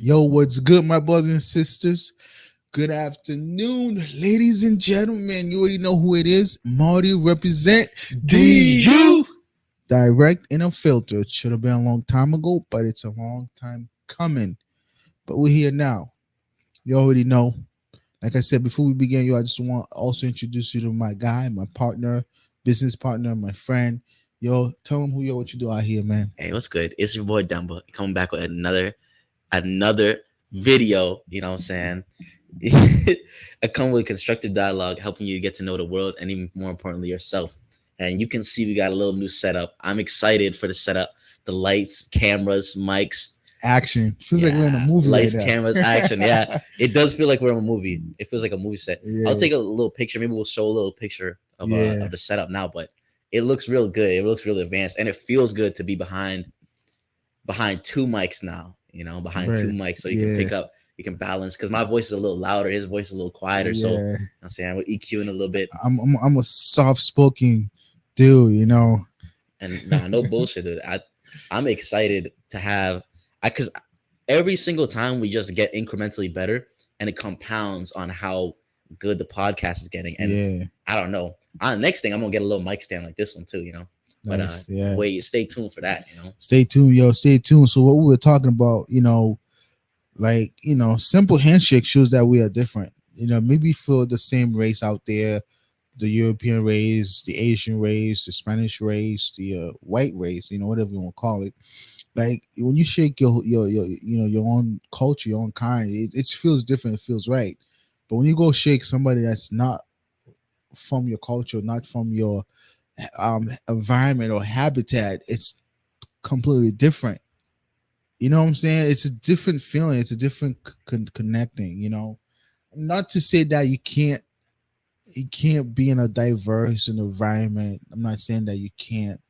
Yo, what's good, my brothers and sisters? Good afternoon, ladies and gentlemen. You already know who it is. Marty represent DU. Direct and Unfiltered. Should have been a long time ago, but it's a long time coming. But we're here now. You already know. Like I said, before we begin, I just want to also introduce you to my guy, my partner, business partner, my friend. Yo, tell him who you are, what you do out here, man. Hey, what's good? It's your boy Dumba coming back with another video. You know what I'm saying? I come with constructive dialogue, helping you to get to know the world and even more importantly yourself. And you can see we got a little new setup. I'm excited for the setup. The lights, cameras, mics. Action. Feels like we're in a Yeah, movie right lights, now. cameras, action. Yeah, it does feel like we're in a movie. It feels like a movie set. I'll Yeah. take a little picture. Maybe we'll show a little picture Yeah. of the setup now, but it looks real good. It looks really advanced, and it feels good to be behind two mics now. Behind two Right. mics, so you can Yeah. pick up, you can balance. Because my voice is a little louder, his voice is a little quieter. So Yeah. I'm saying we're EQing a little bit, I'm a soft spoken dude, you know. and nah, no bullshit, dude. I'm excited to have because every single time we just get incrementally better, and it compounds on how good the podcast is getting. And Yeah. I don't know. Next thing I'm gonna get a little mic stand like this one too. But Nice. Yeah. wait, stay tuned for that. Stay tuned, yo. Stay tuned. So what we were talking about, simple handshake shows that we are different. Maybe for the same race out there, the European race, the Asian race, the Spanish race, the white race, whatever you want to call it. Like when you shake your own culture, your own kind, it feels different. It feels right. But when you go shake somebody that's not from your culture, not from your environment or habitat, it's completely different. You know what I'm saying? It's a different feeling. It's a different connecting. Not to say that you can't be in a diverse environment. I'm not saying that you can't.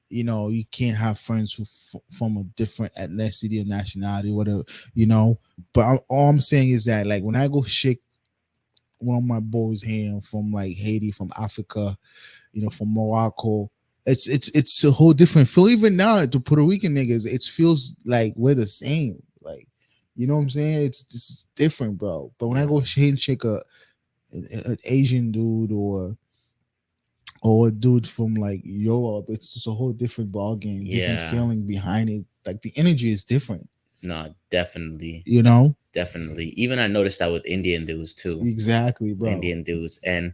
You can't have friends who from a different ethnicity or nationality, whatever. But all I'm saying is that, like, when I go shake one of my boys' hand from like Haiti, from Africa, from Morocco. It's a whole different feel. Even now, to Puerto Rican niggas, it feels like we're the same. Like, you know what I'm saying? It's different, bro. But when I go shake an Asian dude or a dude from like Europe, it's just a whole different ball game, different Yeah. feeling behind it. Like the energy is different. No, definitely. You know? Definitely. Even I noticed that with Indian dudes too. Exactly, bro. Indian dudes. And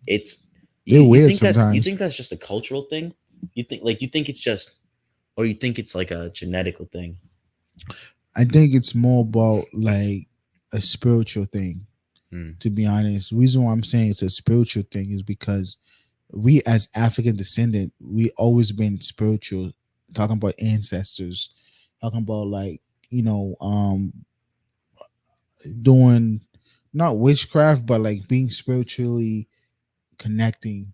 it's They're you weird think sometimes. that's just a cultural thing? You think it's just, or you think it's like a genetical thing? I think it's more about like a spiritual thing. Hmm. To be honest, the reason why I'm saying it's a spiritual thing is because we, as African descendant, we always been spiritual. Talking about ancestors, talking about like doing not witchcraft, but like being spiritually connecting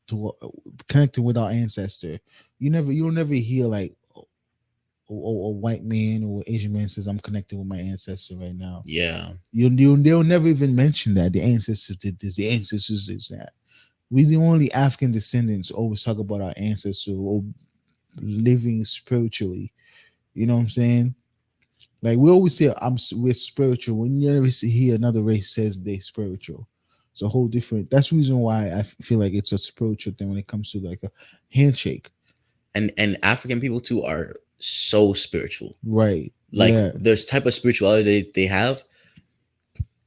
to connecting with our ancestor. You'll never hear like a white man or Asian man says I'm connected with my ancestor right now. Yeah. They'll never even mention that the ancestors did this, the ancestors did that. We the only African descendants always talk about our ancestors or living spiritually. You know what I'm saying? Like we always say, we're spiritual. When you never hear another race says they spiritual, it's a whole different. That's the reason why I feel like it's a spiritual thing when it comes to like a handshake. And African people too are so spiritual. Right? Like Yeah. there's type of spirituality they have.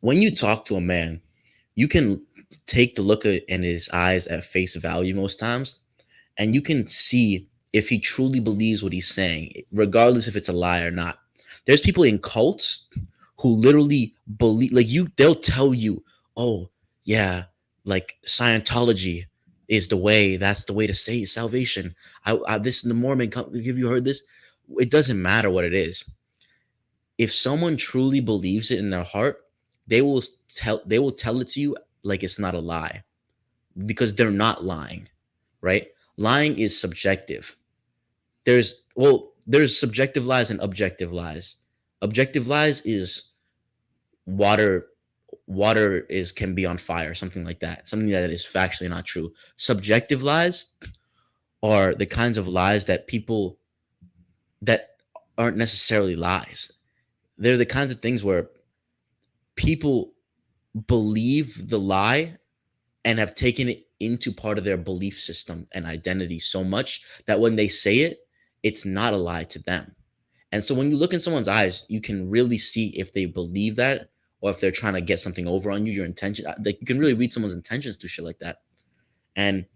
When you talk to a man, you can take the look in his eyes at face value most times, and you can see if he truly believes what he's saying, regardless if it's a lie or not. There's people in cults who literally believe, like they'll tell you, oh, yeah, like Scientology is the way, that's the way to say salvation. This in the Mormon, have you heard this? It doesn't matter what it is. If someone truly believes it in their heart, they will tell it to you like it's not a lie, because they're not lying, right? Lying is subjective. There's subjective lies and objective lies. Objective lies is water water is can be on fire, something like that, something that is factually not true. Subjective lies are the kinds of lies that people that aren't necessarily lies. they're the kinds of things where people believe the lie and have taken it into part of their belief system and identity so much that when they say it, it's not a lie to them. And so when you look in someone's eyes, you can really see if they believe that or if they're trying to get something over on you, your intention. Like you can really read someone's intentions through shit like that. And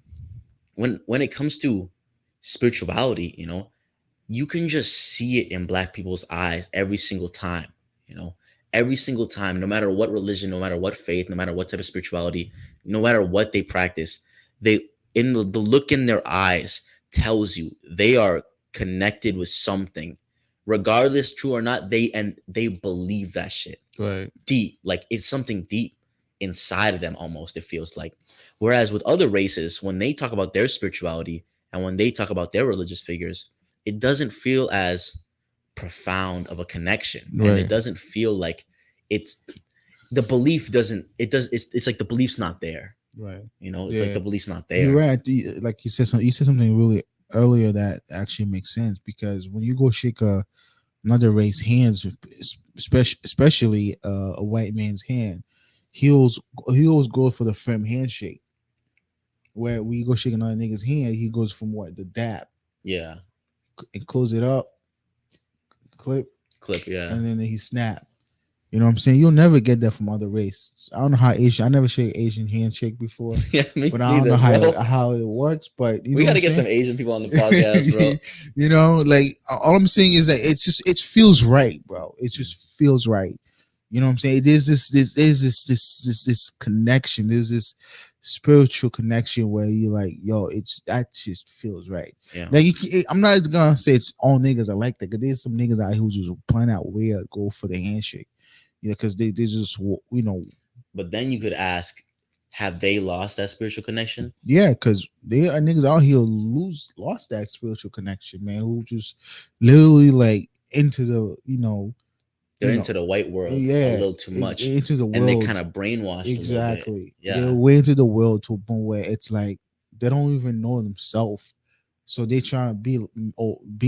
when it comes to spirituality, you can just see it in black people's eyes every single time, you know, every single time, no matter what religion, no matter what faith, no matter what type of spirituality, no matter what they practice, they in the look in their eyes tells you they are connected with something, regardless true or not. They believe that shit Right. deep, like it's something deep inside of them almost, it feels like. Whereas with other races, when they talk about their spirituality and when they talk about their religious figures, it doesn't feel as profound of a connection, and it Right. doesn't feel like it's the belief doesn't it does it's like the belief's not there. Right. It's like Yeah. the belief's not You're there. right. Like you said, something. You said something really earlier that actually makes sense because when you go shake another race hands, especially a white man's hand, he always he always goes for the firm handshake. Where we go shake another nigga's hand, he goes from what the dap Yeah. and close it up, clip, Clip. Yeah. and then he snap. You know what I'm saying? You'll never get that from other races. I don't know how Asian. I never shake Asian handshake before, Yeah, me but I don't know neither, bro. how it works. But you We know what got I'm to get saying? some Asian people on the podcast, bro. You know, like all I'm saying is that it feels right, bro. It just feels right. You know what I'm saying? There's this connection. There's this spiritual connection where you're like, yo, it's that just feels right. Yeah. Like I'm not gonna say it's all niggas are like that, because there's some niggas out here who just plan out where to go for the handshake. Because they just But then you could ask, have they lost that spiritual connection? yeah, because there are niggas out here lost that spiritual connection, man, who just literally like into the They're you know into the white world a yeah, little too much, into the and they world. kind of brainwashed a little bit. Exactly. They're Yeah. way into the world to a point where it's like they don't even know themselves. So they try to be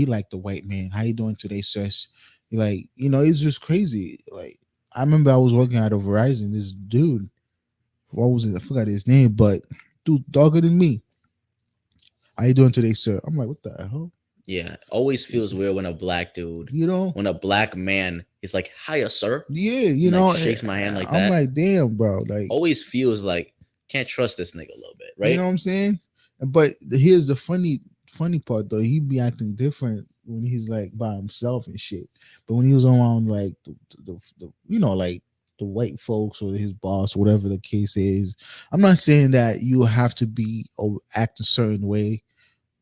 like the white man. How you doing today, sis? Like, it's just crazy. Like, I remember I was working at a Verizon. This dude, what was it? I forgot his name, but dude, darker than me. How you doing today, sir? I'm like, what the hell? Yeah. Always feels weird when a black dude, You know? when a black man is like, hiya, sir, Yeah, and like shakes my hand like I'm that. like, damn, bro. Like, Always feels like, can't trust this nigga a little bit, you right? know what I'm saying? But here's the funny part though. He be acting different when he's like by himself and shit. But when he was around like the like the white folks or his boss, whatever the case is, I'm not saying that you have to be or act a certain way.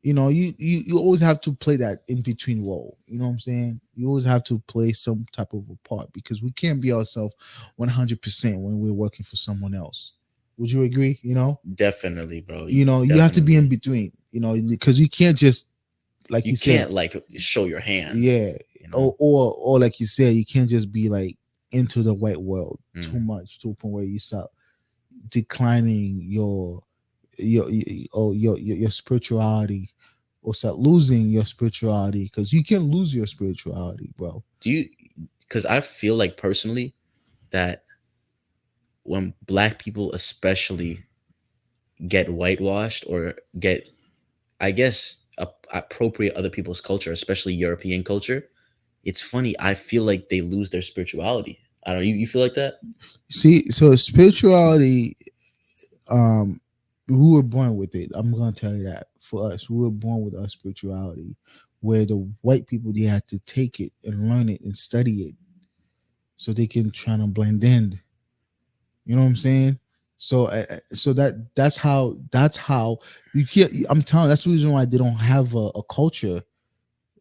You always have to play that in between role. You know what I'm saying? You always have to play some type of a part because we can't be ourselves 100% when we're working for someone else. Would you agree? Definitely, bro. You have to be in Definitely. between. Because you can't just like You you said, can't like show your hand, yeah, you know? or like you said, you can't just be like into the white world too Mm. much to a point where you start declining your spirituality or start losing your spirituality because you can lose your spirituality, bro. Do you, because I feel like personally that when black people especially get whitewashed or get, I guess, appropriate other people's culture, especially European culture, it's funny. I feel like they lose their spirituality. I don't know. You feel like that? See, so spirituality, um, we were born with it. I'm gonna tell you that for us, we were born with our spirituality, where the white people they had to take it and learn it and study it so they can try to blend in. You know what I'm saying? So that's how you can't. I'm telling. That's the reason why they don't have a culture.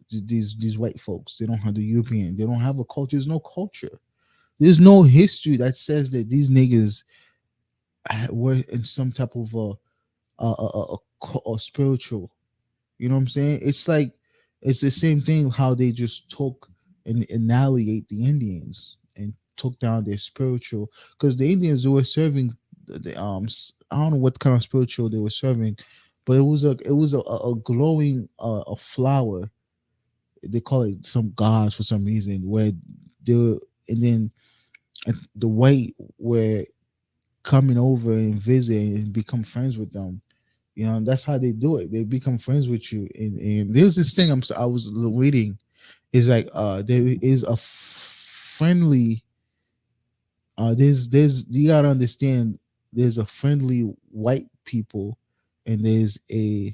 These white folks, they don't have the European. They don't have a culture. There's no culture. There's no history that says that these niggas were in some type of a spiritual. You know what I'm saying? It's like it's the same thing how they just took and annihilate the Indians and took down their spiritual because the Indians they were serving I don't know what kind of spiritual they were serving, but it was a glowing a flower. They call it some gods for some reason where the and then the white were coming over and visit and become friends with them. You know, that's how they do it. They become friends with you. And there's this thing I was reading is like there is a friendly there's you gotta understand there's a friendly white people and there's a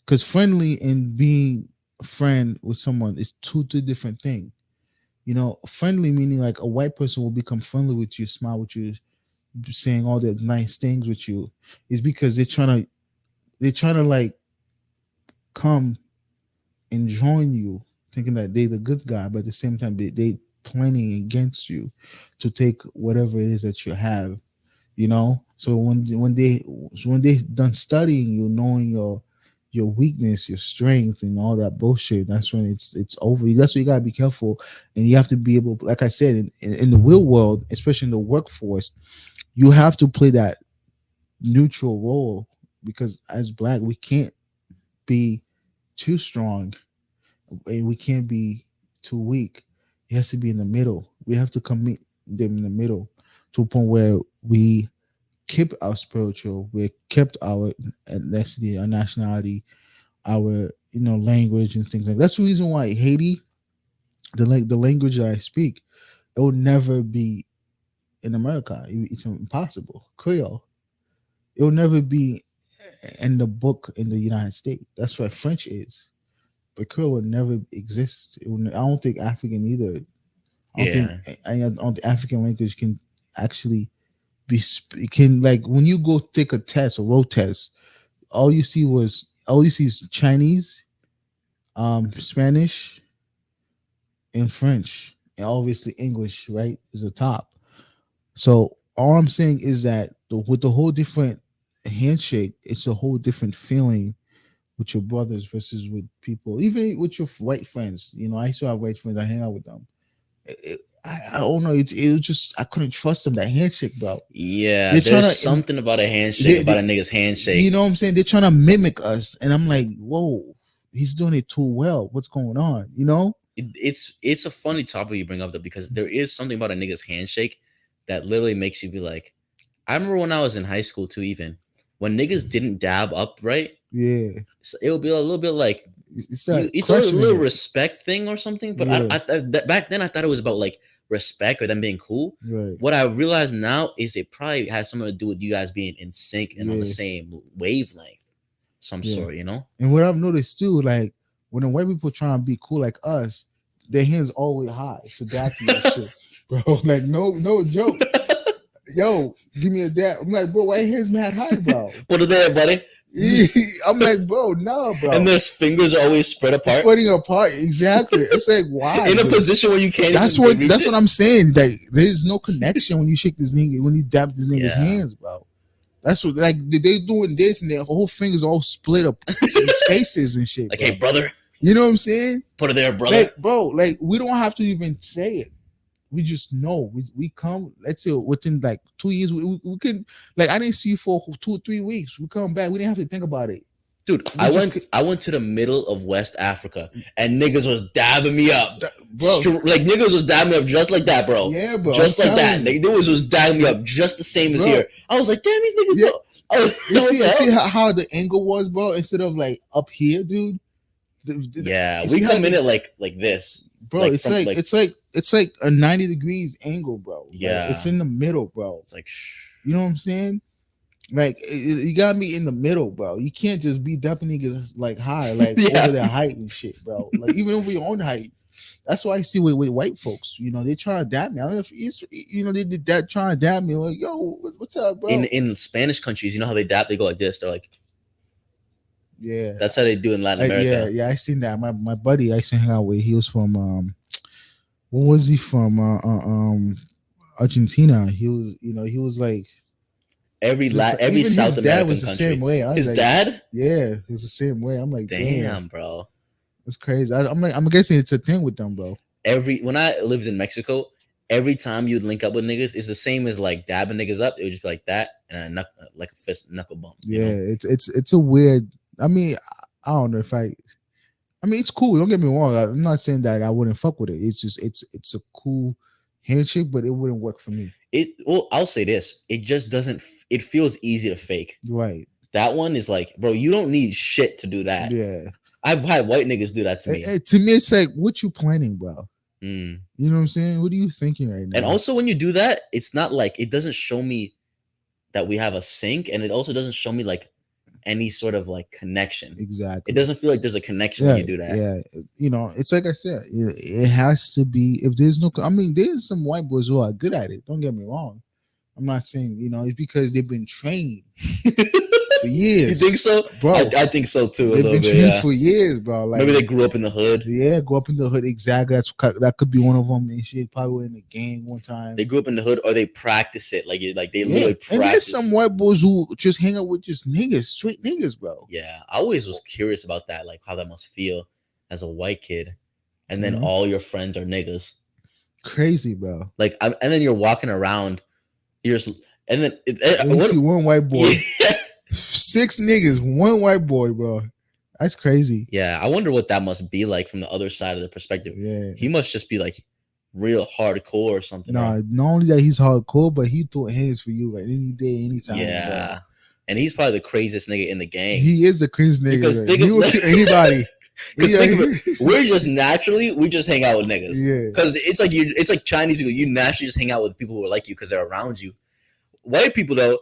because friendly and being a friend with someone is two different things. You know, friendly meaning like a white person will become friendly with you, smile with you, saying all the nice things with you, is because they're trying to like come and join you, thinking that they're the good guy, but at the same time they planning against you to take whatever it is that you have. You know, so when they done studying you, knowing your weakness, your strength, and all that bullshit, that's when it's over. That's why you gotta be careful, and you have to be able, like I said, in the real world, especially in the workforce, you have to play that neutral role because as black, we can't be too strong and we can't be too weak. It has to be in the middle. We have to commit them in the middle to a point where we keep our spiritual, we kept our ethnicity, our nationality, our language and things like that. That's the reason why Haiti, the language that I speak, it will never be in America. It's impossible. Creole, it will never be in the book in the United States. That's what French is. But Creole will never exist. I don't think African either. Yeah. I don't think African language can actually be can like when you go take a test, a road test, all you see is Chinese, Spanish, and French, and obviously English, right, is the top. So all I'm saying is that with the whole different handshake, it's a whole different feeling with your brothers versus with people, even with your white friends. You know, I still have white friends. I hang out with them. I don't know. It was just I couldn't trust them. That handshake, bro. Yeah, They're trying there's to, something about a handshake, they, about a nigga's you handshake. know what I'm saying? They're trying to mimic us, and I'm like, whoa, he's doing it too well. What's going on? You know? It's a funny topic you bring up though, because there is something about a nigga's handshake that literally makes you be like, I remember when I was in high school too, even when niggas didn't dab up right, Yeah, it would be a little bit like it's you. not It's a questioning little it. respect thing or something. But Yeah, back then I thought it was about like respect or them being cool. right. What I realize now is it probably has something to do with you guys being in sync and on the Yeah, same wavelength, some yeah. sort. You know? And what I've noticed too, like when the white people try and be cool like us, their hands always high to dap you and shit, bro. Like no joke. Yo, give me a dap. I'm like, bro, why your hands mad high, bro? Put it there, buddy. I'm like, bro, no, And bro. their fingers are always spread It's apart spreading apart. Exactly. It's like why, in a dude? position where you can't That's even what reach that's it. what I'm saying. Like there's no connection when you shake this nigga when you dap this nigga's Yeah. hands, bro. That's what like they doing this and their whole fingers all split up in spaces and shit, Like, hey, bro. brother, You know what I'm saying? put it there, Like, brother. bro, like we don't have to even say it. We just know. We come. Let's say within like 2 years, we can. Like I didn't see you for 2 or 3 weeks. We come back. We didn't have to think about it. Dude, We just, I went to the middle of West Africa and niggas was dabbing me up. bro. Like niggas was dabbing me up just like that, bro. Yeah, bro. I'm Just like telling that. you, Niggas was dabbing me up just the same as bro. here. I was like, damn, these niggas Yeah, know. I was, you what the see hell? how the angle was, bro. Instead of like up here, dude. Yeah, You we see how come in they, it like this. bro? Like It's from like like it's like a 90 degrees angle, bro. Like it's yeah. in the middle, bro. It's like shh. You know what I'm saying? Like you gotta be in the middle, bro. You can't just be dumping niggas like high, like over Yeah. their height and shit, bro. Like even over your own height. That's why I see with white folks. You know, they try to dab me. I don't know if it's, they did that trying to dab me. Like, yo, what's up, bro? In Spanish countries, you know how they dap? They go like this. They're like, Yeah, that's how they do in Latin yeah, America. yeah. I seen that. My buddy I used to hang out with. He was from what was he from? Argentina. He was, he was like, just like, Every even his South dad American was the same country. way. I was His like, dad? yeah, he was the same way. I'm like, damn, Damn, bro. that's crazy. I'm like, I'm guessing it's a thing with them, bro. Every when I lived in Mexico, every time you'd link up with niggas, it's the same as like dabbing niggas up. It would just be like that and like a fist knuckle bump. You Yeah, know? it's a weird. I mean, I don't know if I mean, it's cool. Don't get me wrong. I'm not saying that I wouldn't fuck with it. It's just it's a cool Handshake, but it wouldn't work for me. Well, I'll say this: it just doesn't. It feels easy to fake. Right. That one is like, bro, you don't need shit to do that. Yeah. I've had white niggas do that to me. To me, it's like, what you planning, bro? Mm. You know what I'm saying? What are you thinking right now? And also, when you do that, it's not like it doesn't show me that we have a sync, and it also doesn't show me like any sort of like connection. Exactly. It doesn't feel like there's a connection when you do that. Yeah. You know, it's like I said, it has to be. If there's no, I mean, there's some white boys who are good at it. Don't get me wrong. I'm not saying, you know, it's because they've been trained for years. You think so, bro? I think so too. They've been trained for years, bro. Like, maybe they grew up in the hood. Yeah, grew up in the hood. Exactly. That could be one of them. And shit, probably were in the gang one time. They grew up in the hood, or they practice it. Like they literally practice. And there's some white boys who just hang out with just niggas, straight niggas, bro. Yeah, I always was curious about that, like how that must feel as a white kid, and then all your friends are niggas. Crazy, bro. Like, and then you're walking around, you're just, and then you see one white boy, 6 niggas, one white boy, bro. That's crazy. Yeah, I wonder what that must be like from the other side of the perspective. Yeah, he must just be like real hardcore or something. Nah, not only that he's hardcore, but he threw hands for you like any day, anytime. Yeah, bro. And he's probably the craziest nigga in the gang. He is the craziest nigga. Because he will kill anybody. Because think of it, we just hang out with niggas. Yeah. Because it's like Chinese people. You naturally just hang out with people who are like you because they're around you. White people though,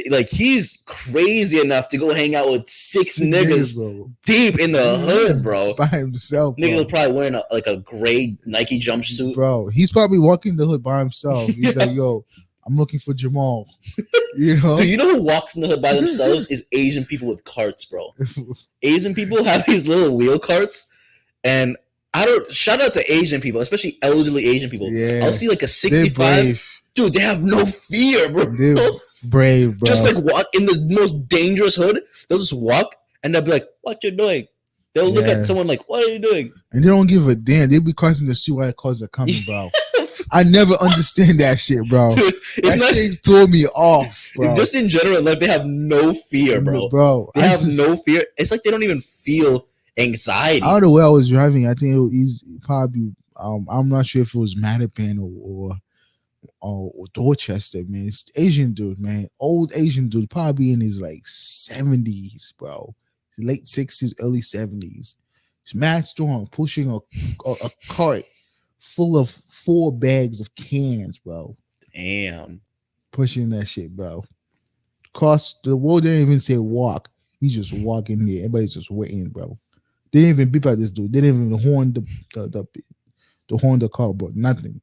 like he's crazy enough to go hang out with 6 niggas deep in the hood, bro. By himself. Niggas are probably wearing a gray Nike jumpsuit. Bro, he's probably walking the hood by himself. He's like, yo, I'm looking for Jamal. You know? Dude, you know who walks in the hood by themselves is Asian people with carts, bro. Asian people have these little wheel carts, and shout out to Asian people, especially elderly Asian people. Yeah. I'll see like a 65. Dude, they have no fear, bro. They're brave, bro. Just like walk in the most dangerous hood. They'll just walk and they'll be like, "What you doing?" They'll look at someone like, "What are you doing?" And they don't give a damn. They'll be crossing the street while cars are coming, bro. I never understand that shit, bro. Dude, that shit threw me off, bro. Just in general, like they have no fear, bro. Bro, they have no fear. It's like they don't even feel anxiety. I don't know where I was driving. I think it was probably. I'm not sure if it was Mattapan or Dorchester, man. It's Asian dude, man. Old Asian dude, probably in his like 70s, bro. Late 60s, early 70s. He's mad strong, pushing a cart full of 4 bags of cans, bro. Damn. Pushing that shit, bro. Cross the world didn't even say walk. He's just walking here. Everybody's just waiting, bro. They didn't even beep at this dude. They didn't even horn the car, bro. Nothing.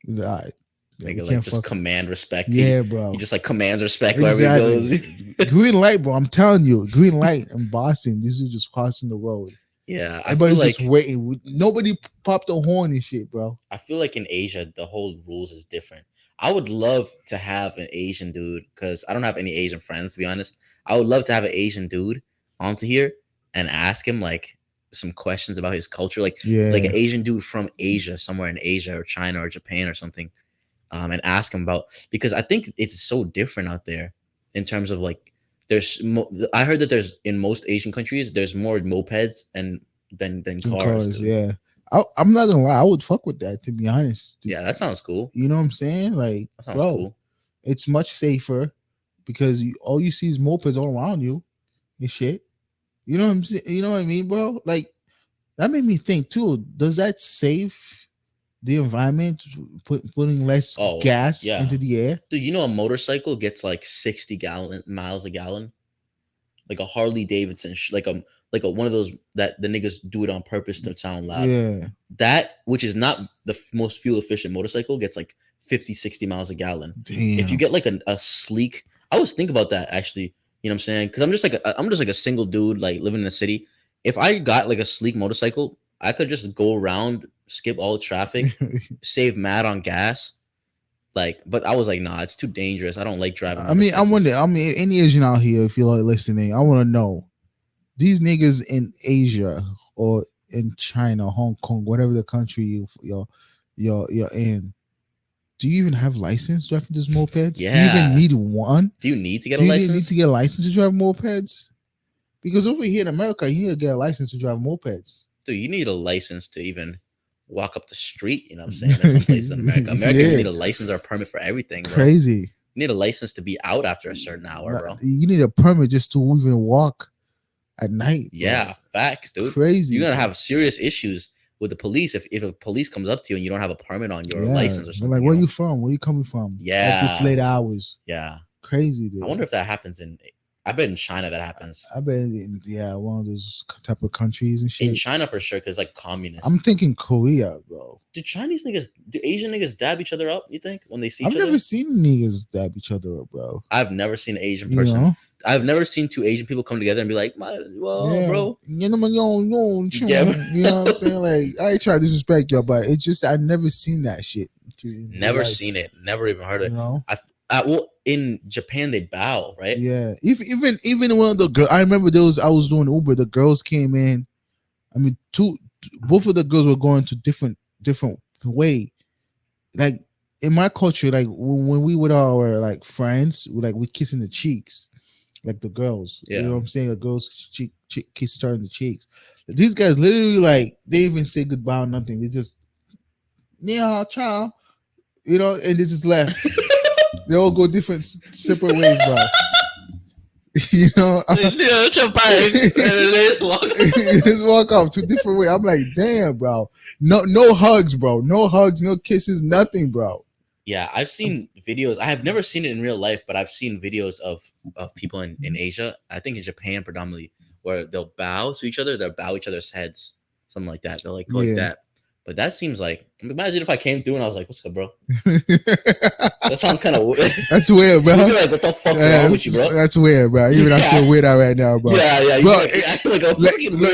He's like, all right. Nigga, like just command respect. Yeah, bro. He just like commands respect wherever he goes. Green light, bro. I'm telling you, green light in Boston. This is just crossing the road. Yeah, everybody just waiting. Nobody popped the horn and shit, bro. I feel like in Asia, the whole rules is different. I would love to have an Asian dude because I don't have any Asian friends, to be honest. I would love to have an Asian dude onto here and ask him like some questions about his culture, like an Asian dude from Asia, somewhere in Asia or China or Japan or something. And ask him about, because I think it's so different out there in terms of like I heard that there's in most Asian countries there's more mopeds than cars. Yeah, I'm not gonna lie, I would fuck with that, to be honest. Yeah, that sounds cool. You know what I'm saying? Like, that sounds cool. It's much safer because all you see is mopeds all around you and shit. You know what I'm saying? You know what I mean, bro? Like, that made me think too. Does that save the environment, putting less gas into the air? Dude, you know a motorcycle gets like 60 miles a gallon? Like a Harley Davidson, like a one of those that the niggas do it on purpose to sound loud. Yeah. That, which is not the most fuel efficient motorcycle, gets like 50, 60 miles a gallon. Damn. If you get like a sleek, I always think about that actually. You know what I'm saying? Because I'm just like a single dude like living in the city. If I got like a sleek motorcycle, I could just go around, skip all traffic, save mad on gas. Like, but I was like, nah, it's too dangerous. I don't like driving. I mean, I wonder. I mean, any Asian out here, if you're like listening, I want to know, these niggas in Asia or in China, Hong Kong, whatever the country you're in, do you even have license driving these mopeds? Yeah. Do you even need one? Do you need to get a license? Do you need to get a license to drive mopeds? Because over here in America, you need to get a license to drive mopeds. Dude, you need a license to even walk up the street. You know what I'm saying? There's some places in America. America, you Yeah, need a license or a permit for everything, bro. crazy. You need a license to be out after a certain hour, bro. You need a permit just to even walk at night, bro. Yeah, facts, dude. Crazy. You're gonna bro. have serious issues with the police if a police comes up to you and you don't have a permit on your Yeah, license or they're something. like, where you from? Where you coming from? At this Yeah. late hours. Yeah. Crazy, dude. I wonder if that happens in. I bet in China that happens. I bet, yeah, one of those type of countries and shit. In China for sure, because like communist. I'm thinking Korea, bro. Do Asian niggas dab each other up? You think when they see I've each other? never seen niggas dab each other up, bro. I've never seen an Asian You person. know? I've never seen two Asian people come together and be like, "Whoa, bro." You know what I'm saying? Like, I ain't trying to disrespect y'all, but it's just I never seen that shit. Never seen it. Never even heard it. You know? Well, in Japan they bow, right? Yeah. Even one of the girls, I remember I was doing Uber. The girls came in. I mean, both of the girls were going to different way. Like in my culture, like when we with our like friends, we kissing the cheeks, like the girls. Yeah. You know what I'm saying? The girls kiss each other in the cheeks. These guys literally like they even say goodbye or nothing. They just ciao, you know, and they just left. They all go different separate ways, bro. You know, just walk off two different ways. I'm like, damn, bro. No hugs, bro. No hugs, no kisses, nothing, bro. Yeah, I've seen videos. I have never seen it in real life, but I've seen videos of people in Asia. I think in Japan predominantly, where they'll bow to each other. They'll bow each other's heads, something like that. They'll like go like that. But that seems like, imagine if I came through and I was like, "What's up, bro?" That sounds kind of weird. That's weird, bro. You'd be like, "What the fuck's wrong with you, bro?" That's weird, bro. Even I feel weird out right now, bro. Yeah. Bro, I feel like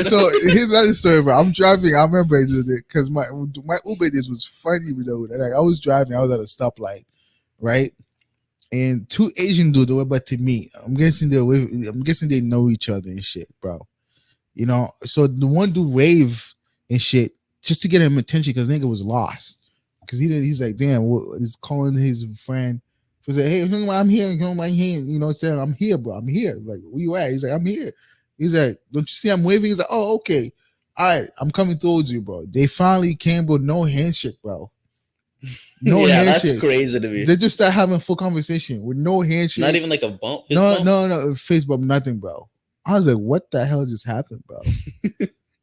so here's another story, bro. I'm driving. I remember because my Uber this was funny, though. Like I was driving, I was at a stoplight, right? And two Asian dudes were about to meet. I'm guessing they know each other and shit, bro. You know, so the one dude waved and shit just to get him attention because nigga was lost. Because he's like, damn, he's calling his friend. He's like, hey, I'm here. You know, saying, I'm here, bro. I'm here. Like, where you at? He's like, I'm here. He's like, don't you see I'm waving? He's like, oh, okay. All right, I'm coming towards you, bro. They finally came, but no handshake, bro. No handshake. That's crazy to me. They just start having full conversation with no handshake. Not even like a bump. No, face bump, nothing, bro. I was like, what the hell just happened, bro?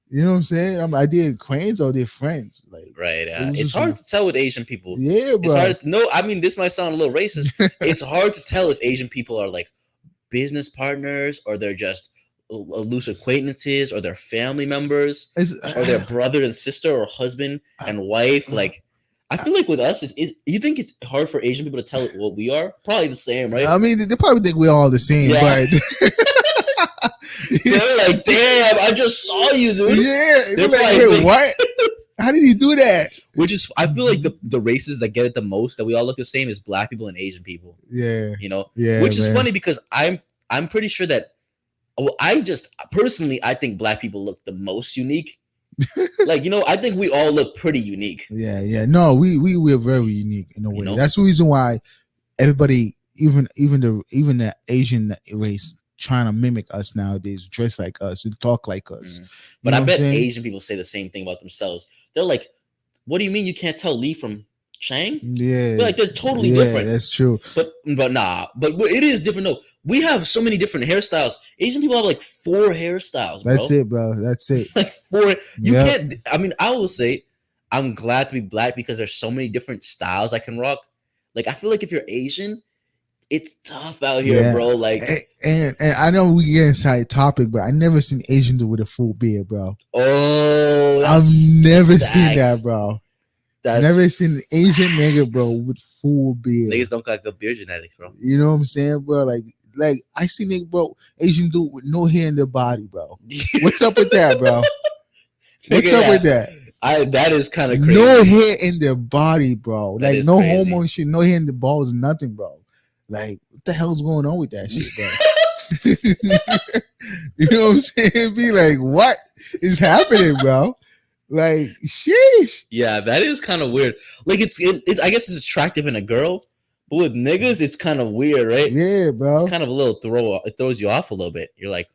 You know what I'm saying? I did acquaintance or they're friends. Like, right. It's hard to tell with Asian people. Yeah, bro. It's hard to know. I mean, this might sound a little racist. It's hard to tell if Asian people are like business partners or they're just loose acquaintances or they're family members or their brother and sister or husband and wife. Like, I feel like with us, you think it's hard for Asian people to tell what we are? Probably the same, right? I mean, they probably think we're all the same, but they're like, damn, I just saw you, dude. Yeah, they're like, wait, what? How did you do that? Which is, I feel like the races that get it the most, that we all look the same, is black people and Asian people. Yeah, you know, yeah. Which is funny because I'm pretty sure that. Well, I think black people look the most unique. Like, you know, I think we all look pretty unique. Yeah. No, we're very unique in a way. You know? That's the reason why everybody, even the Asian race, trying to mimic us nowadays, dress like us and talk like us. But I bet Asian people say the same thing about themselves. They're like, "What do you mean you can't tell Lee from Chang?" Yeah, like they're totally different. That's true. But it is different though. We have so many different hairstyles. Asian people have like 4 hairstyles. That's it, bro. That's it. Like 4. You can't. I mean, I will say, I'm glad to be black because there's so many different styles I can rock. Like, I feel like if you're Asian, it's tough out here, bro. Like, and I know we get inside topic, but I never seen Asian dude with a full beard, bro. Oh, I've never seen that, bro. Never seen an Asian nigga, bro, with full beard. Niggas don't got good beard genetics, bro. You know what I'm saying, bro? Like I see nigga, bro, Asian dude with no hair in their body, bro. What's up with that, bro? What's up with that? That is kind of crazy. No hair in their body, bro. Like no crazy. Homo shit, no hair in the balls, nothing, bro. Like, what the hell's going on with that shit, bro? You know what I'm saying? Be like, what is happening, bro? Like, sheesh. Yeah, that is kind of weird. Like, it's I guess it's attractive in a girl, but with niggas, it's kind of weird, right? Yeah, bro. It's kind of a little it throws you off a little bit. You're like,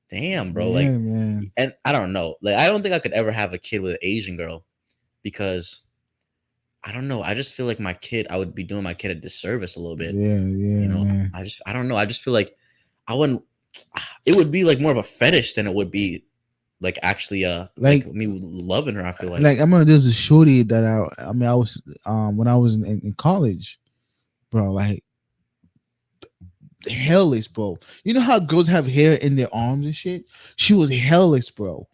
damn, bro. Yeah, like, man. And I don't know. Like, I don't think I could ever have a kid with an Asian girl. because I don't know. I just feel like I would be doing my kid a disservice a little bit. Yeah, yeah, man. I don't know. I just feel like I wouldn't. It would be like more of a fetish than it would be like actually like Like, me loving her. I feel I remember there's a shorty that I was when I was in college, bro. Like, hairless, bro. You know how girls have hair in their arms and shit? She was hairless, bro.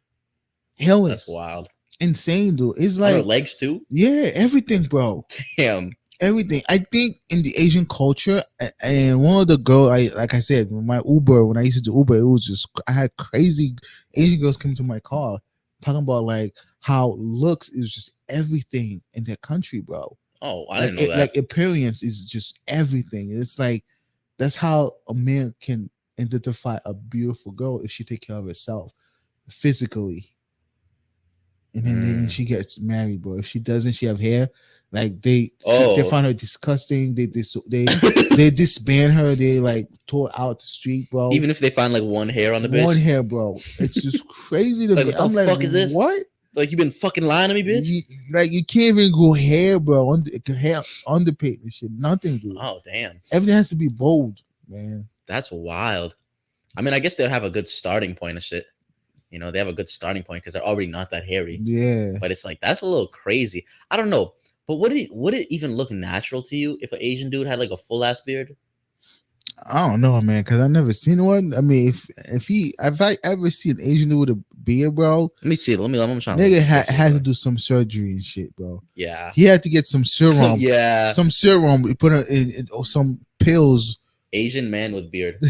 that's Hairless. wild. Insane, dude. It's On her like, legs too. yeah, everything, bro. Damn. Everything. I think in the Asian culture, and one of the girls, like I said, my Uber, when I used to do Uber, it was just, I had crazy Asian girls come to my car talking about like how looks is just everything in their country, bro. Oh, I Like didn't know that. like appearance is just everything. It's like that's how a man can identify a beautiful girl if she take care of herself physically, and then Mm. she gets married, bro. If she doesn't, she have hair. Like they Oh. find her disgusting. They disband her. They like tore out the street, bro. Even if they find like one hair on the One bitch, hair, bro. It's just crazy to like me. what the I'm like, fuck is this? what? Like you been fucking lying to me, bitch. Like you can't even grow hair, bro. Hair underpaid and shit. Nothing, dude. Oh damn, Everything has to be bold, man. that's wild. I mean, I guess they'll have a good starting point of shit. You know, they have a good starting point because they're already not that hairy. Yeah. But it's like that's a little crazy. I don't know. But would it even look natural to you if an Asian dude had like a full ass beard? I don't know, man, because I never seen one. I mean, if I ever see an Asian dude with a beard, bro, Let me see. Let me try. nigga had to do some surgery and shit, bro. Yeah. He had to get some serum. Yeah. Some serum. He put in or some pills. Asian man with beard.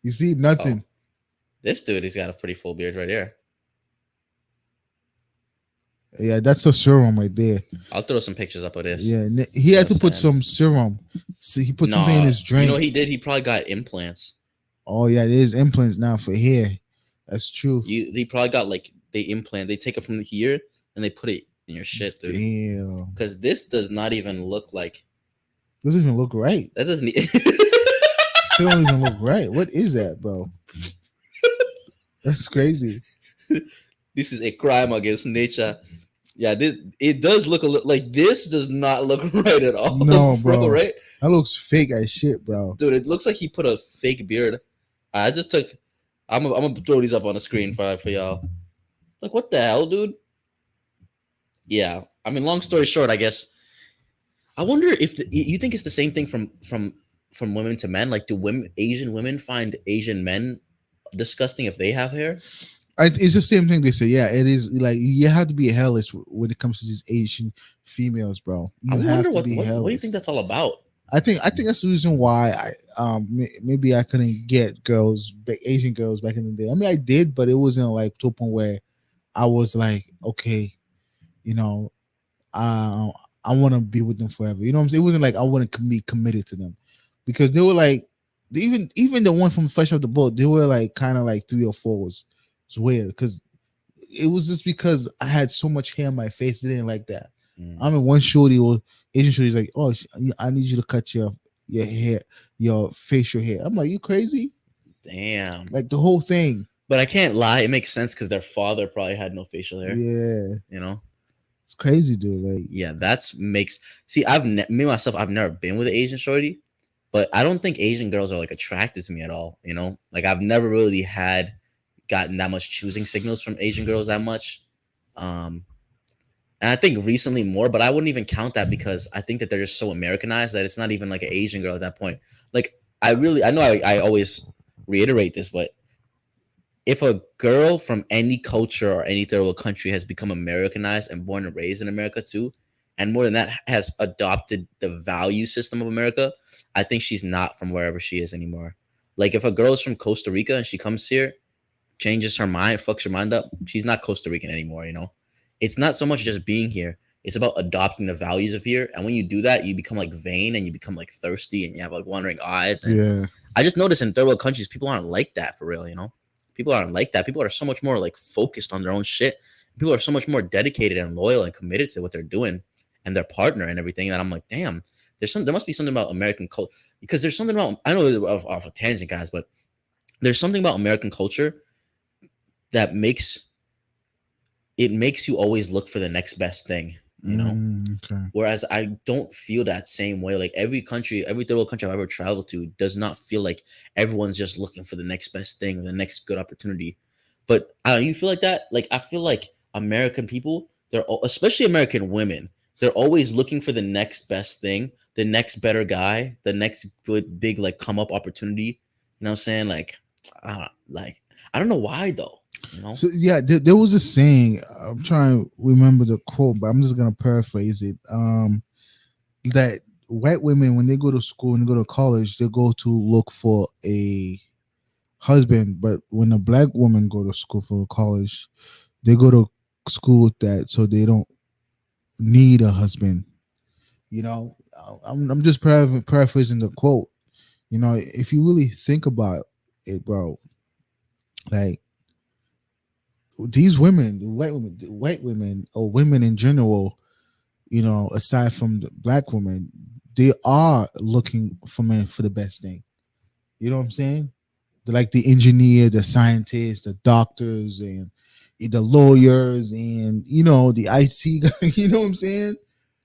You see nothing. Oh. This dude, he's got a pretty full beard right here. Yeah, that's a serum right there. I'll throw some pictures up of this. Yeah, he had to put some serum. So he put something in his drink. You know what he did? He probably got implants. Oh yeah, there's implants now for hair. That's true. He probably got like they take it from here and they put it in your shit, dude. Damn. Because this does not even look like. Doesn't even look right. That doesn't. It don't even look right. What is that, bro? That's crazy. This is a crime against nature. Yeah, it does look a little like this. Does not look right at all. No, bro. Right? That looks fake as shit, bro. Dude, it looks like he put a fake beard. I just took. I'm gonna throw these up on the screen for y'all. Like, what the hell, dude? Yeah, I mean, long story short, I guess. I wonder if you think it's the same thing from women to men. Like, do Asian women find Asian men disgusting if they have hair? It's the same thing they say. Yeah, it is. Like, you have to be hairless when it comes to these Asian females, bro. I wonder what do you think that's all about? I think that's the reason why maybe I couldn't get Asian girls back in the day. I mean, I did, but it wasn't like to a point where I was like, okay, you know, I want to be with them forever. You know what I'm saying? It wasn't like I wouldn't be committed to them, because they were like, even the one from Fresh Off the Boat, they were like kind of like 3 or 4 was weird, because it was just because I had so much hair on my face. They didn't like that. I mean, one shorty or Asian shorty's like, oh, I need you to cut your hair, your facial hair. I'm like, you crazy? Damn. Like the whole thing. But I can't lie, it makes sense because their father probably had no facial hair. Yeah. You know? It's crazy, dude. Like, yeah, see, me myself, I've never been with an Asian shorty, but I don't think Asian girls are like attracted to me at all. You know, like I've never really gotten that much choosing signals from Asian girls that much. And I think recently more, but I wouldn't even count that because I think that they're just so Americanized that it's not even like an Asian girl at that point. Like I know I always reiterate this, but if a girl from any culture or any third world country has become Americanized and born and raised in America too, and more than that has adopted the value system of America, I think she's not from wherever she is anymore. Like if a girl is from Costa Rica and she comes here, changes her mind, fucks her mind up, she's not Costa Rican anymore, you know? It's not so much just being here. It's about adopting the values of here. And when you do that, you become like vain and you become like thirsty and you have like wandering eyes. And yeah. I just noticed in third world countries, people aren't like that for real, you know? People aren't like that. People are so much more like focused on their own shit. People are so much more dedicated and loyal and committed to what they're doing and their partner and everything. And I'm like, damn, there must be something about American culture, because there's something about, I know off a tangent, guys, but there's something about American culture that makes it makes you always look for the next best thing, you know? Okay. Whereas I don't feel that same way. Like every country, every third world country I've ever traveled to does not feel like everyone's just looking for the next best thing or the next good opportunity. But you feel like that? Like I feel like American people, especially American women, they're always looking for the next best thing, the next better guy, the next good big like come up opportunity. You know what I'm saying? Like I don't know why though. You know? So yeah, there was a saying. I'm trying to remember the quote, but I'm just gonna paraphrase it. That white women, when they go to school and go to college, they go to look for a husband, but when a black woman go to school for college, they go to school with that so they don't need a husband. You know, I'm just paraphrasing the quote. You know, if you really think about it, bro, like these women, the white women, or women in general, you know, aside from the black women, they are looking for men for the best thing. You know what I'm saying? They're like the engineer, the scientists, the doctors, and the lawyers, and you know the IC guy. You know what I'm saying?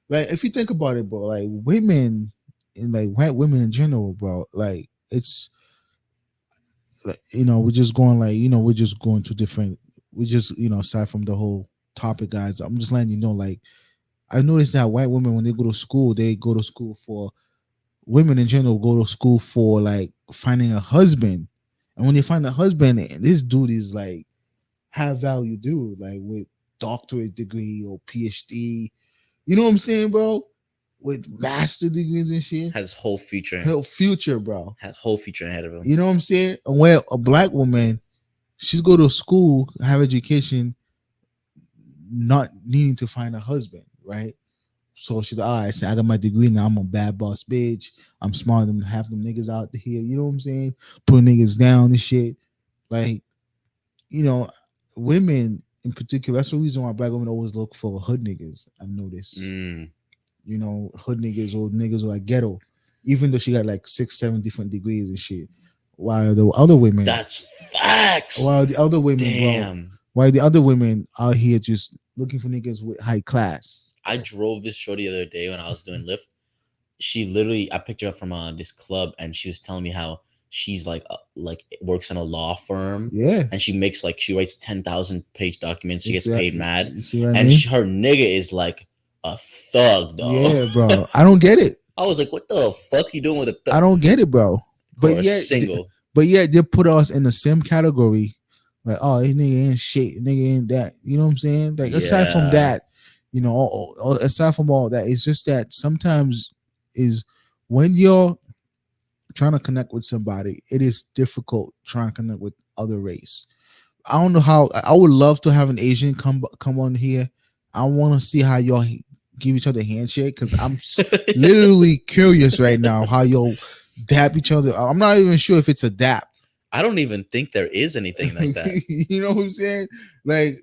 Like if you think about it, bro, like women and like white women in general, bro, like it's like, you know, we're just going like, you know, we're just going to different, we just, you know, aside from the whole topic, guys, I'm just letting you know, like I noticed that white women, when they go to school, they go to school for, women in general go to school for like finding a husband. And when they find a husband, this dude is like high value dude, like with doctorate degree or PhD. You know what I'm saying, bro? With master degrees and shit. Has whole future, Hell, future, bro. has whole future ahead of him. You know what I'm saying? And where a black woman, she's go to school, have education, not needing to find a husband, right? So she's like, all right, so I got my degree now. I'm a bad boss bitch. I'm smarter than half them niggas out here. You know what I'm saying? Putting niggas down and shit. Like, you know, women in particular, that's the reason why black women always look for hood niggas. I've noticed. Mm, You know, hood niggas or niggas who are like ghetto. Even though she got like 6, 7 different degrees and shit. While the other women, that's facts. while the other women, bro, Damn. while the other women out here just looking for niggas with high class. I drove this shorty the other day when I was doing Lyft. She literally, I picked her up from this club, and she was telling me how she's like works in a law firm, Yeah. and she makes like she writes 10,000 page documents. She gets paid Exactly. mad, You see what I and mean? her nigga is like a thug though. Yeah, bro. I don't get it. I was like, what the fuck you doing with a thug? I don't get it, bro. But Or yet, single. but yet they put us in the same category. Like, oh, this nigga ain't shit, nigga ain't that. You know what I'm saying? Like, aside from Yeah. that, you know, aside from all that, it's just that sometimes is when you're trying to connect with somebody, it is difficult trying to connect with other race. I don't know how. I would love to have an Asian come on here. I want to see how y'all give each other a handshake, because I'm literally curious right now how y'all dap each other. I'm not even sure if it's a dap. I don't even think there is anything like that. You know what I'm saying? Like,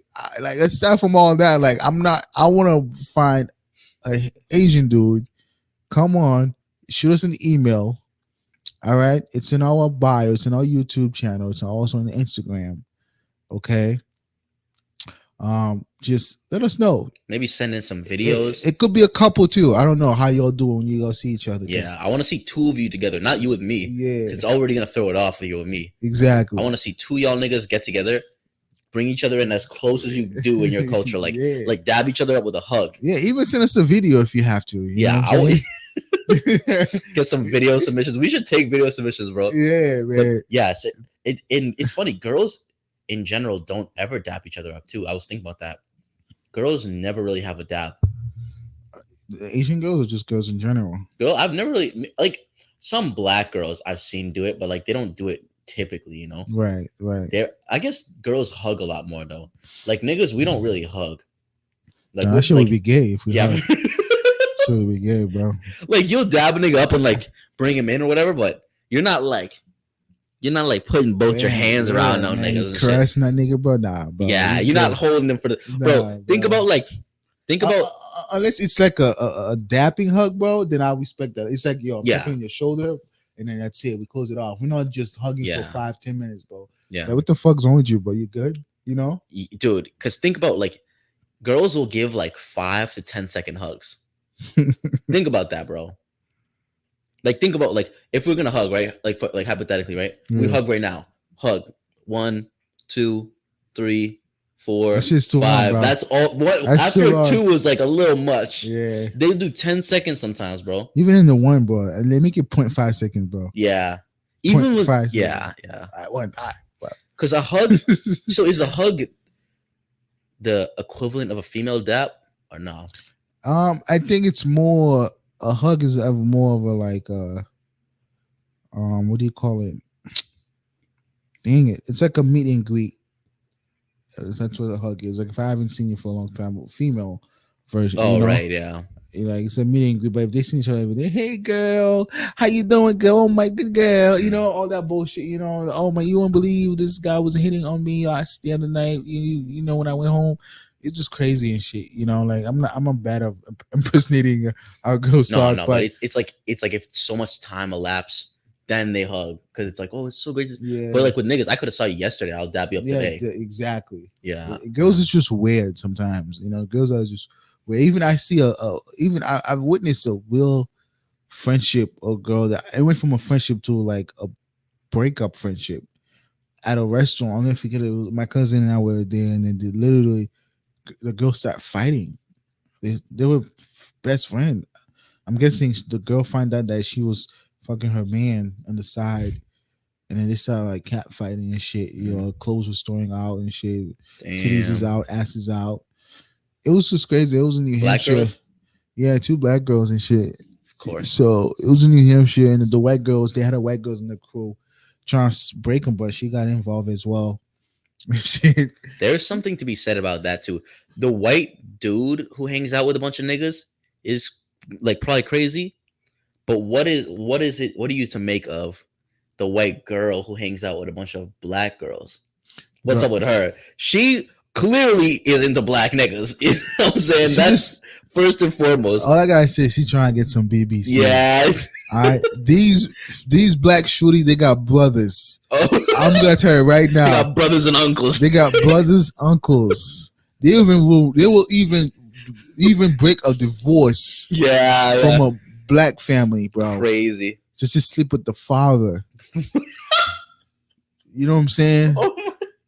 like aside from all that, like I'm not. I want to find a Asian dude. Come on, shoot us an email. All right, it's in our bio. It's in our YouTube channel. It's also on the Instagram. Okay. Just let us know. Maybe send in some videos. It could be a couple too. I don't know how y'all do when you go see each other. Yeah, I want to see two of you together, not you with me. Yeah, It's already gonna throw it off for you with me. exactly. I want to see two y'all niggas get together, bring each other in as close as you do in your culture, like Yeah. like dab each other up with a hug. Yeah, even send us a video if you have to. You know Yeah, what I I'm would saying? get some video submissions. We should take video submissions, bro. Yeah, But man. yeah, it's funny. Girls in general don't ever dap each other up too. I was thinking about that. Girls never really have a dab. The Asian girls or just girls in general? I've never really like some black girls I've seen do it, but like they don't do it typically, you know. Right, right. I guess girls hug a lot more though. Like niggas, we don't really hug. Like That shit like would be gay if we yeah, had. Shit would be gay, bro. like you'll dab a nigga up and like bring him in or whatever, but you're not like putting both your hands around no man, niggas and shit. caressing that nigga, bro. Nah, bro. Yeah, you're not holding them for the bro. Think bro. about Unless it's like a dapping hug, bro. Then I respect that. It's like yo, I'm Yeah. tapping on your shoulder, and then that's it. We close it off. We're not just hugging Yeah. for 5-10 minutes, bro. yeah, Like, what the fuck's wrong with you, bro? You good? You know? dude. Because think about like girls will give like 5 to 10 second hugs. Think about that, bro. Like think about like if we're gonna hug, right? Like hypothetically, right? We Yeah, hug right now. Hug. 1, 2, 3, 4, that shit's too long, 5. bro. That's all. What That's too after long. two is like a little much. Yeah. They do 10 seconds sometimes, bro. Even in the one, bro, they make it 0.5 seconds, bro. Yeah. Point Even with five seconds. yeah. I one. Because a hug. So is a hug the equivalent of a female dap or no? I think it's more a hug is ever more of a like what do you call it? Dang it! It's like a meet and greet. That's what a hug is. Like if I haven't seen you for a long time, female version, Oh right, yeah. like it's a meet and greet. But if they see each other every day, hey girl, how you doing, girl? Oh my good girl, all that bullshit. Oh my, you won't believe this guy was hitting on me last the other night. When I went home, it's just crazy and shit. Like I'm a bad of impersonating our girl's No, talk, no, but but it's like if so much time elapsed, then they hug because it's like, oh, it's so great. But yeah, like with niggas, I could have saw you yesterday. I'll dab you up yeah, today. exactly. Yeah, Girls is just weird sometimes. Girls are just weird. Even I see even I've witnessed a real friendship or girl that it went from a friendship to like a breakup friendship at a restaurant. I don't know if you get it. My cousin and I were there, and then literally the girl started fighting. They were best friend. I'm guessing the girl find out that she was fucking her man on the side, and then they started like cat fighting and shit. Clothes was throwing out and shit. Titties is damn. out, ass is out. It was just crazy. It was in New Black Hampshire. girls, Yeah, two black girls and shit. of course. So it was in New Hampshire, and the white girls, they had a white girls in the crew trying to break them, but she got involved as well. Shit. There's something to be said about that too. The white dude who hangs out with a bunch of niggas is like probably crazy. But what is it? What are you to make of the white girl who hangs out with a bunch of black girls? What's Bro, up with her? She clearly is into black niggas. You know what I'm saying? she That's just first and foremost. all I gotta say, she trying to get some BBC. Yeah. All right, these black shorty, they got brothers. Oh, I'm gonna tell you right they now, got brothers and uncles. they got brothers, uncles. They will even break a divorce Yeah, from yeah. a black family, bro. Crazy. Just sleep with the father. You know what I'm saying?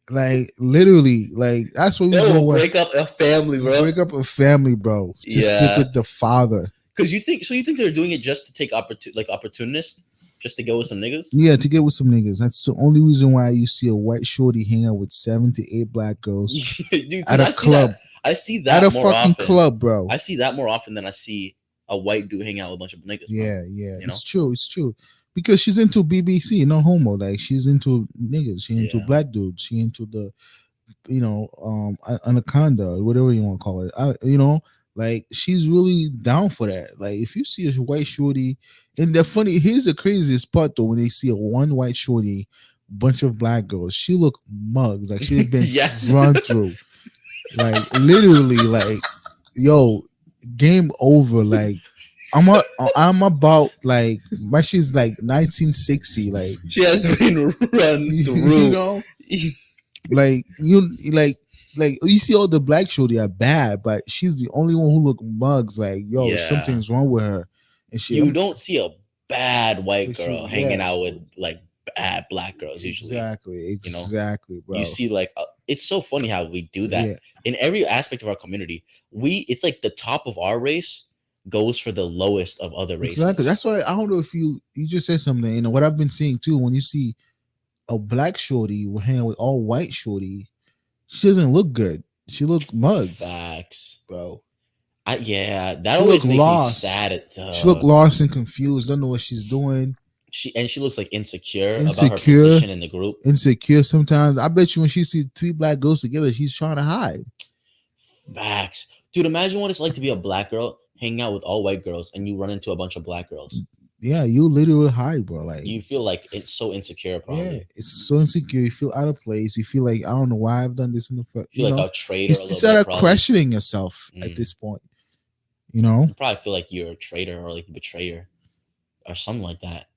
Like literally, like that's what we They doing. will What break up a family, bro. break up a family, bro. Just sleep Yeah. with the father. Because you think they're doing it just to take opportunist, just to go with some niggas? Yeah, to get with some niggas. That's the only reason why you see a white shorty hang out with 7 to 8 black girls Dude, at 'cause a club. I see At that a more fucking often. club, bro. I see that more often than I see a white dude hang out with a bunch of niggas. Bro. Yeah, You know? it's true. It's true. Because she's into BBC, no homo. Like she's into niggas. She into Yeah. black dudes. She into the anaconda, whatever you want to call it. Like she's really down for that. Like if you see a white shorty, and the funny here's the craziest part though, when they see a one white shorty, bunch of black girls, she look mugs like she's been Yes. run through, like literally, like yo, game over. Like I'm about like my shit's like 1960, like She has been run you through. know. Like you see all the black shorty are bad, but she's the only one who look mugs. Like yo, Yeah. something's wrong with her and shit. You don't see a bad white girl hanging Yeah, out with like bad black girls usually. exactly, bro. You see like it's so funny how we do that Yeah, in every aspect of our community. It's like the top of our race goes for the lowest of other races. exactly. That's why I don't know if you just said something. What I've been seeing too, when you see a black shorty will hang out with all white shorty, she doesn't look good. She look mugs, Facts. bro. That She always look makes lost. me sad. She look lost and confused. Don't know what she's doing. She looks like insecure about her Insecure. position in the group. Insecure sometimes. I bet you when she sees 3 black girls together, she's trying to hide. Facts. Dude, imagine what it's like to be a black girl hanging out with all white girls and you run into a bunch of black girls. Yeah, you literally hide, bro. Like You feel like it's so insecure, probably. yeah, it's so insecure. You feel out of place. You feel like I don't know why I've done this in the first. You feel like a traitor. You a little start bit, probably. questioning yourself at this point. You know, You probably feel like you're a traitor or like a betrayer or something like that.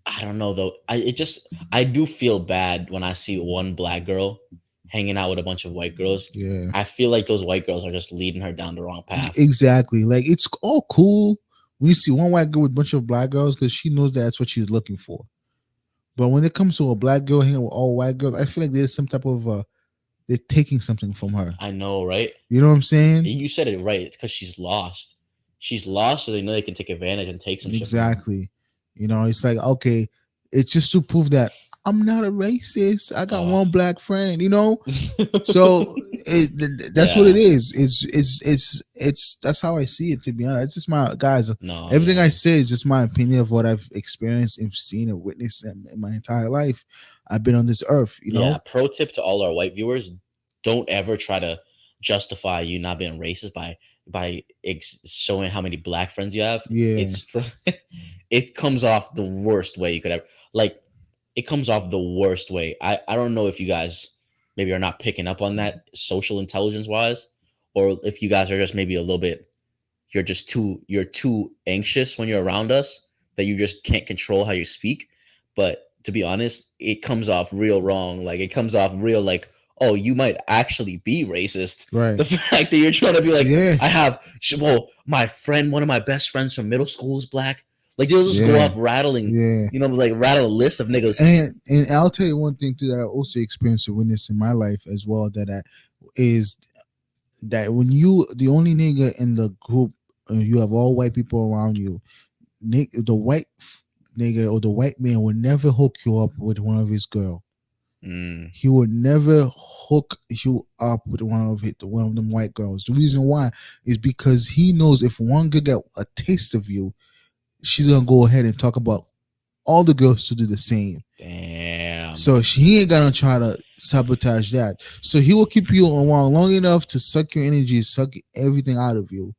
I don't know though. I do feel bad when I see one black girl hanging out with a bunch of white girls, Yeah, I feel like those white girls are just leading her down the wrong path. exactly. Like it's all cool when you see one white girl with a bunch of black girls because she knows that's what she's looking for. But when it comes to a black girl hanging with all white girls, I feel like there's some type of they're taking something from her. I know, right? You know what I'm saying? You said it right. It's because she's lost. She's lost, so they know they can take advantage and take some shit from her. Exactly. You know, it's like, okay, it's just to prove that I'm not a racist. I got one black friend, you know? So that's what it is. It's that's how I see it, to be honest. It's just my guys. No, Everything yeah. I say is just my opinion of what I've experienced and seen and witnessed in my entire life. I've been on this earth, you know? Yeah, pro tip to all our white viewers: don't ever try to justify you not being racist by showing how many black friends you have. Yeah. It's it comes off the worst way you could ever, like, it comes off the worst way. I don't know if you guys maybe are not picking up on that social intelligence wise, or if you guys are just maybe a little bit, you're too anxious when you're around us that you just can't control how you speak. But to be honest, it comes off real wrong. Like, it comes off real like, oh, you might actually be racist. Right. The fact that you're trying to be like, Yeah. I have, well, my friend, one of my best friends from middle school is black. Like, they'll just go off rattling, you know, like rattle a list of niggas. And I'll tell you one thing too that I also experienced and witnessed in my life as well, is that when you the only nigga in the group, you have all white people around you, the white nigga or the white man will never hook you up with one of his girl. He would never hook you up with one of them white girls. The reason why is because he knows if one girl get a taste of you, she's gonna go ahead and talk about all the girls to do the same. Damn. So he ain't gonna try to sabotage that. So he will keep you around long enough to suck your energy, suck everything out of you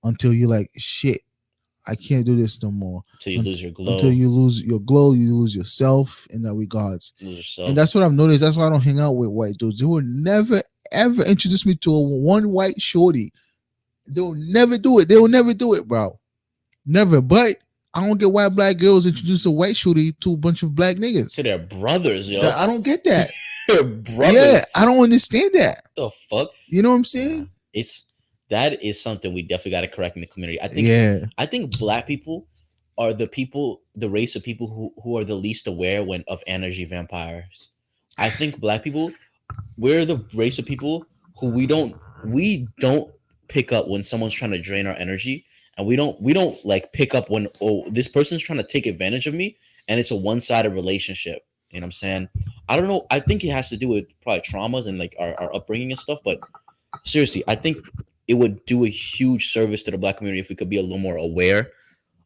until you're like, shit, I can't do this no more. Until you lose your glow. Until you lose your glow, you lose yourself in that regards. Lose yourself. And that's what I've noticed. That's why I don't hang out with white dudes. They will never ever introduce me to one white shorty. They'll never do it. They will never do it, bro. Never. But I don't get why black girls introduce a white shorty to a bunch of black niggas. To their brothers, yo. I don't get that. Their brothers. Yeah, I don't understand that. What the fuck? You know what I'm saying? Yeah. That is something we definitely got to correct in the community. I think black people are the race of people who are the least aware of energy vampires. I think black people, we're the race of people who we don't pick up when someone's trying to drain our energy, and we don't like pick up when, oh, this person's trying to take advantage of me, and it's a one-sided relationship. You know what I'm saying? I don't know. I think it has to do with probably traumas and like our upbringing and stuff. But seriously, I think it would do a huge service to the black community if we could be a little more aware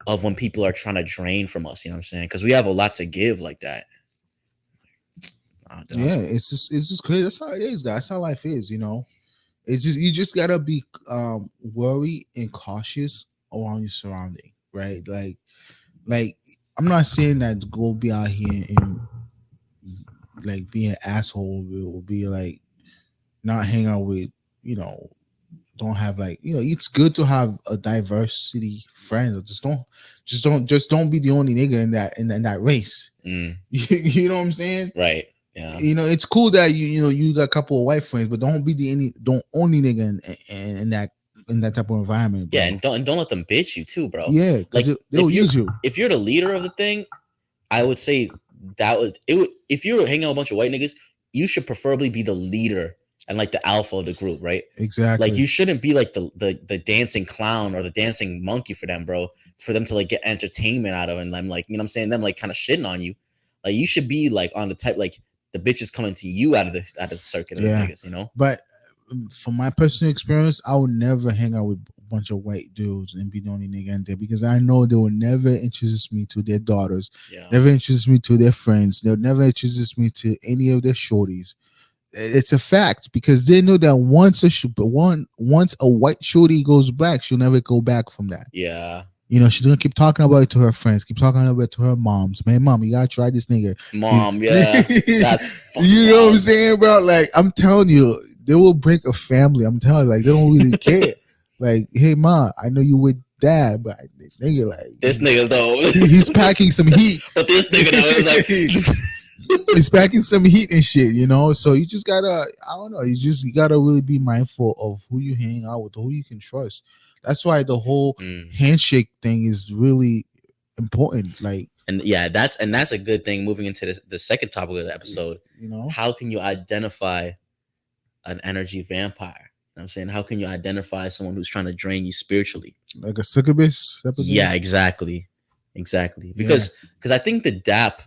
of when people are trying to drain from us. You know what I'm saying? Because we have a lot to give like that. Yeah, it's just crazy. That's how it is, guys. That's how life is, you know. It's just, you just gotta be worried and cautious around your surrounding, right? Like I'm not saying that go be out here and like be an asshole or be like not hang out with, you know, don't have like, you know, it's good to have a diversity friends. Just don't be the only nigga in that race. You know what I'm saying? Right. Yeah. You know, it's cool that you got a couple of white friends, but don't be don't only nigga in that type of environment, bro. Yeah, and don't let them bitch you too, bro. Yeah, because like, they'll use you. If you're the leader of the thing, I would say if you're hanging out with a bunch of white niggas, you should preferably be the leader and like the alpha of the group, right? Exactly. Like, you shouldn't be like the dancing clown or the dancing monkey for them, bro. For them to like get entertainment out of, and them like, you know what I'm saying, them like kind of shitting on you. Like, you should be like on the type, like the bitches coming to you out of the circuit of the niggas, you know? But from my personal experience, I would never hang out with a bunch of white dudes and be the only nigga in there, because I know they will never introduce me to their daughters, never introduce me to their friends, they'll never introduce me to any of their shorties. It's a fact, because they know that once a white shorty goes black, she'll never go back from that. Yeah. You know, she's gonna keep talking about it to her friends, keep talking about it to her moms. Man, mom, you gotta try this nigga. Mom, yeah, that's you know what I'm saying, bro? Like, I'm telling you, they will break a family. I'm telling you, like, they don't really care. Like, hey, mom, I know you with dad, but this nigga, like, this nigga though, he's packing some heat. But this nigga though is like, It's packing some heat and shit, you know. So you just gotta, I don't know, you gotta really be mindful of who you hang out with, who you can trust. That's why the whole Mm. handshake thing is really important. Like, And yeah, that's a good thing. Moving into the second topic of the episode, you know, how can you identify an energy vampire? You know what I'm saying, how can you identify someone who's trying to drain you spiritually? like a succubus type of thing. Yeah, exactly, exactly. Yeah, Because I think the dap.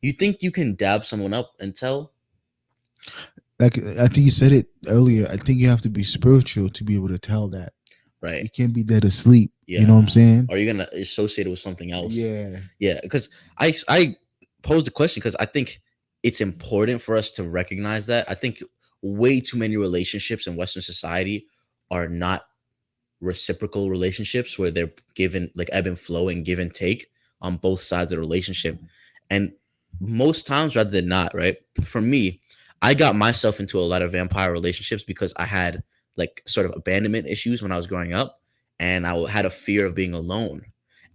You think you can dab someone up and tell, like I think you said it earlier. I think you have to be spiritual to be able to tell that. right? You can't be dead asleep. You know what I'm Yeah. saying? Or you're gonna associate it with something else. Yeah. Yeah, because I posed the question because I think it's important for us to recognize that. I think way too many relationships in Western society are not reciprocal relationships where they're given like ebb and flow and give and take on both sides of the relationship. And most times rather than not, right? For me, I got myself into a lot of vampire relationships because I had like sort of abandonment issues when I was growing up and had a fear of being alone.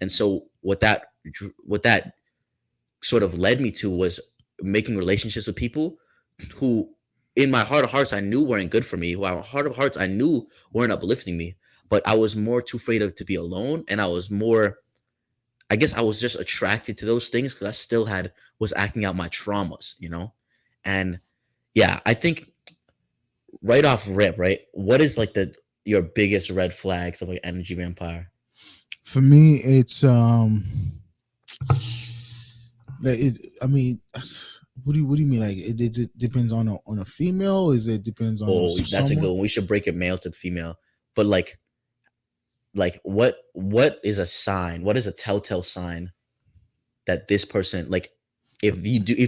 And so what that sort of led me to was making relationships with people who in my heart of hearts I knew weren't good for me, who in my heart of hearts I knew weren't uplifting me, but I was more too afraid of to be alone, and I guess I was just attracted to those things because I still had was acting out my traumas. And yeah, I think right off rip, right, what is like the your biggest red flags of like energy vampire? For me, it's like it. I mean, what do you mean? Like it depends on a female. Is it depends on Oh, that's a someone? good one. We should break it male to female, but like what is a sign, what is a telltale sign that this person, like, if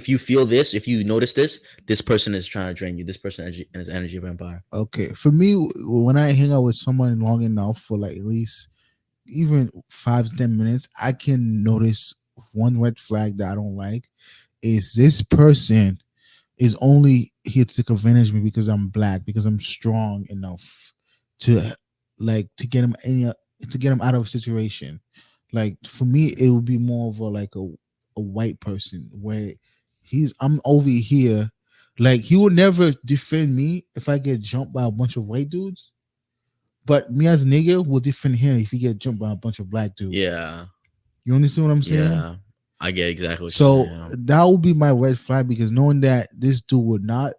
you feel this, if you notice this person is trying to drain you, this person is energy vampire. Okay, for me, when I hang out with someone long enough for like at least even 5 to 10 minutes, I can notice one red flag that I don't like is this person is only here to take advantage of me because I'm black, because I'm strong enough to to get him to get him out of a situation. Like for me, it would be more of a white person where I'm over here. Like he would never defend me if I get jumped by a bunch of white dudes. But me as a nigga will defend him if he get jumped by a bunch of black dudes. Yeah, You understand what I'm saying? yeah, I get exactly what you're So saying. Yeah. that would be my red flag because knowing that this dude would not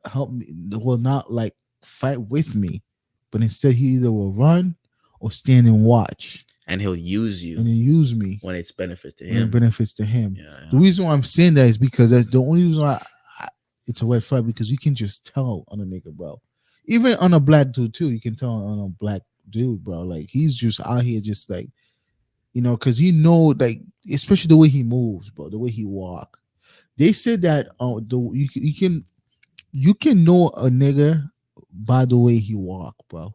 help me, will not like fight with me, but instead he either will run or stand and watch And he'll use and you then use me when it's benefit to when it him. benefits to him. Yeah, The yeah. reason why I'm saying that is because that's the only reason why it's a red flag because you can just tell on a nigga, bro. Even on a black dude too, you can tell on a black dude, bro. Like he's just out here, just like because like especially the way he moves, bro, the way he walk. They said that you can know a nigga by the way he walk, bro.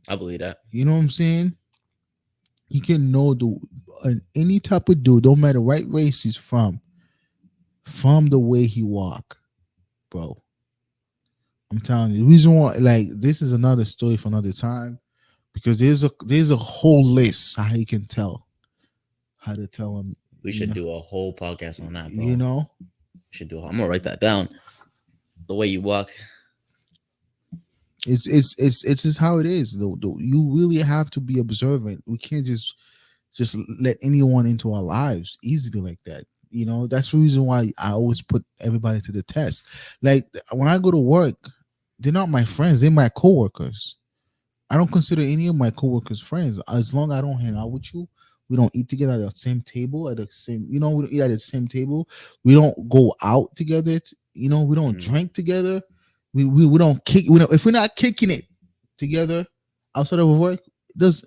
I believe that. You know what I'm saying? You can know any type of dude, don't matter what race he's from the way he walk, bro. I'm telling you, the reason why, like, this is another story for another time because there's a whole list how you can tell how to tell him. We should do a whole podcast on that, You bro. know, We should do. I'm gonna write that down. The way you walk. it's just how it is. You really have to be observant. We can't just let anyone into our lives easily like that. That's the reason why I always put everybody to the test. Like when I go to work, they're not my friends, they're my coworkers. I don't consider any of my coworkers friends. As long as I don't hang out with you, we don't eat together at the same table, at the same, we don't eat at the same table. We don't go out together. We don't Mm, drink together. We don't kick. If we're not kicking it together outside of work,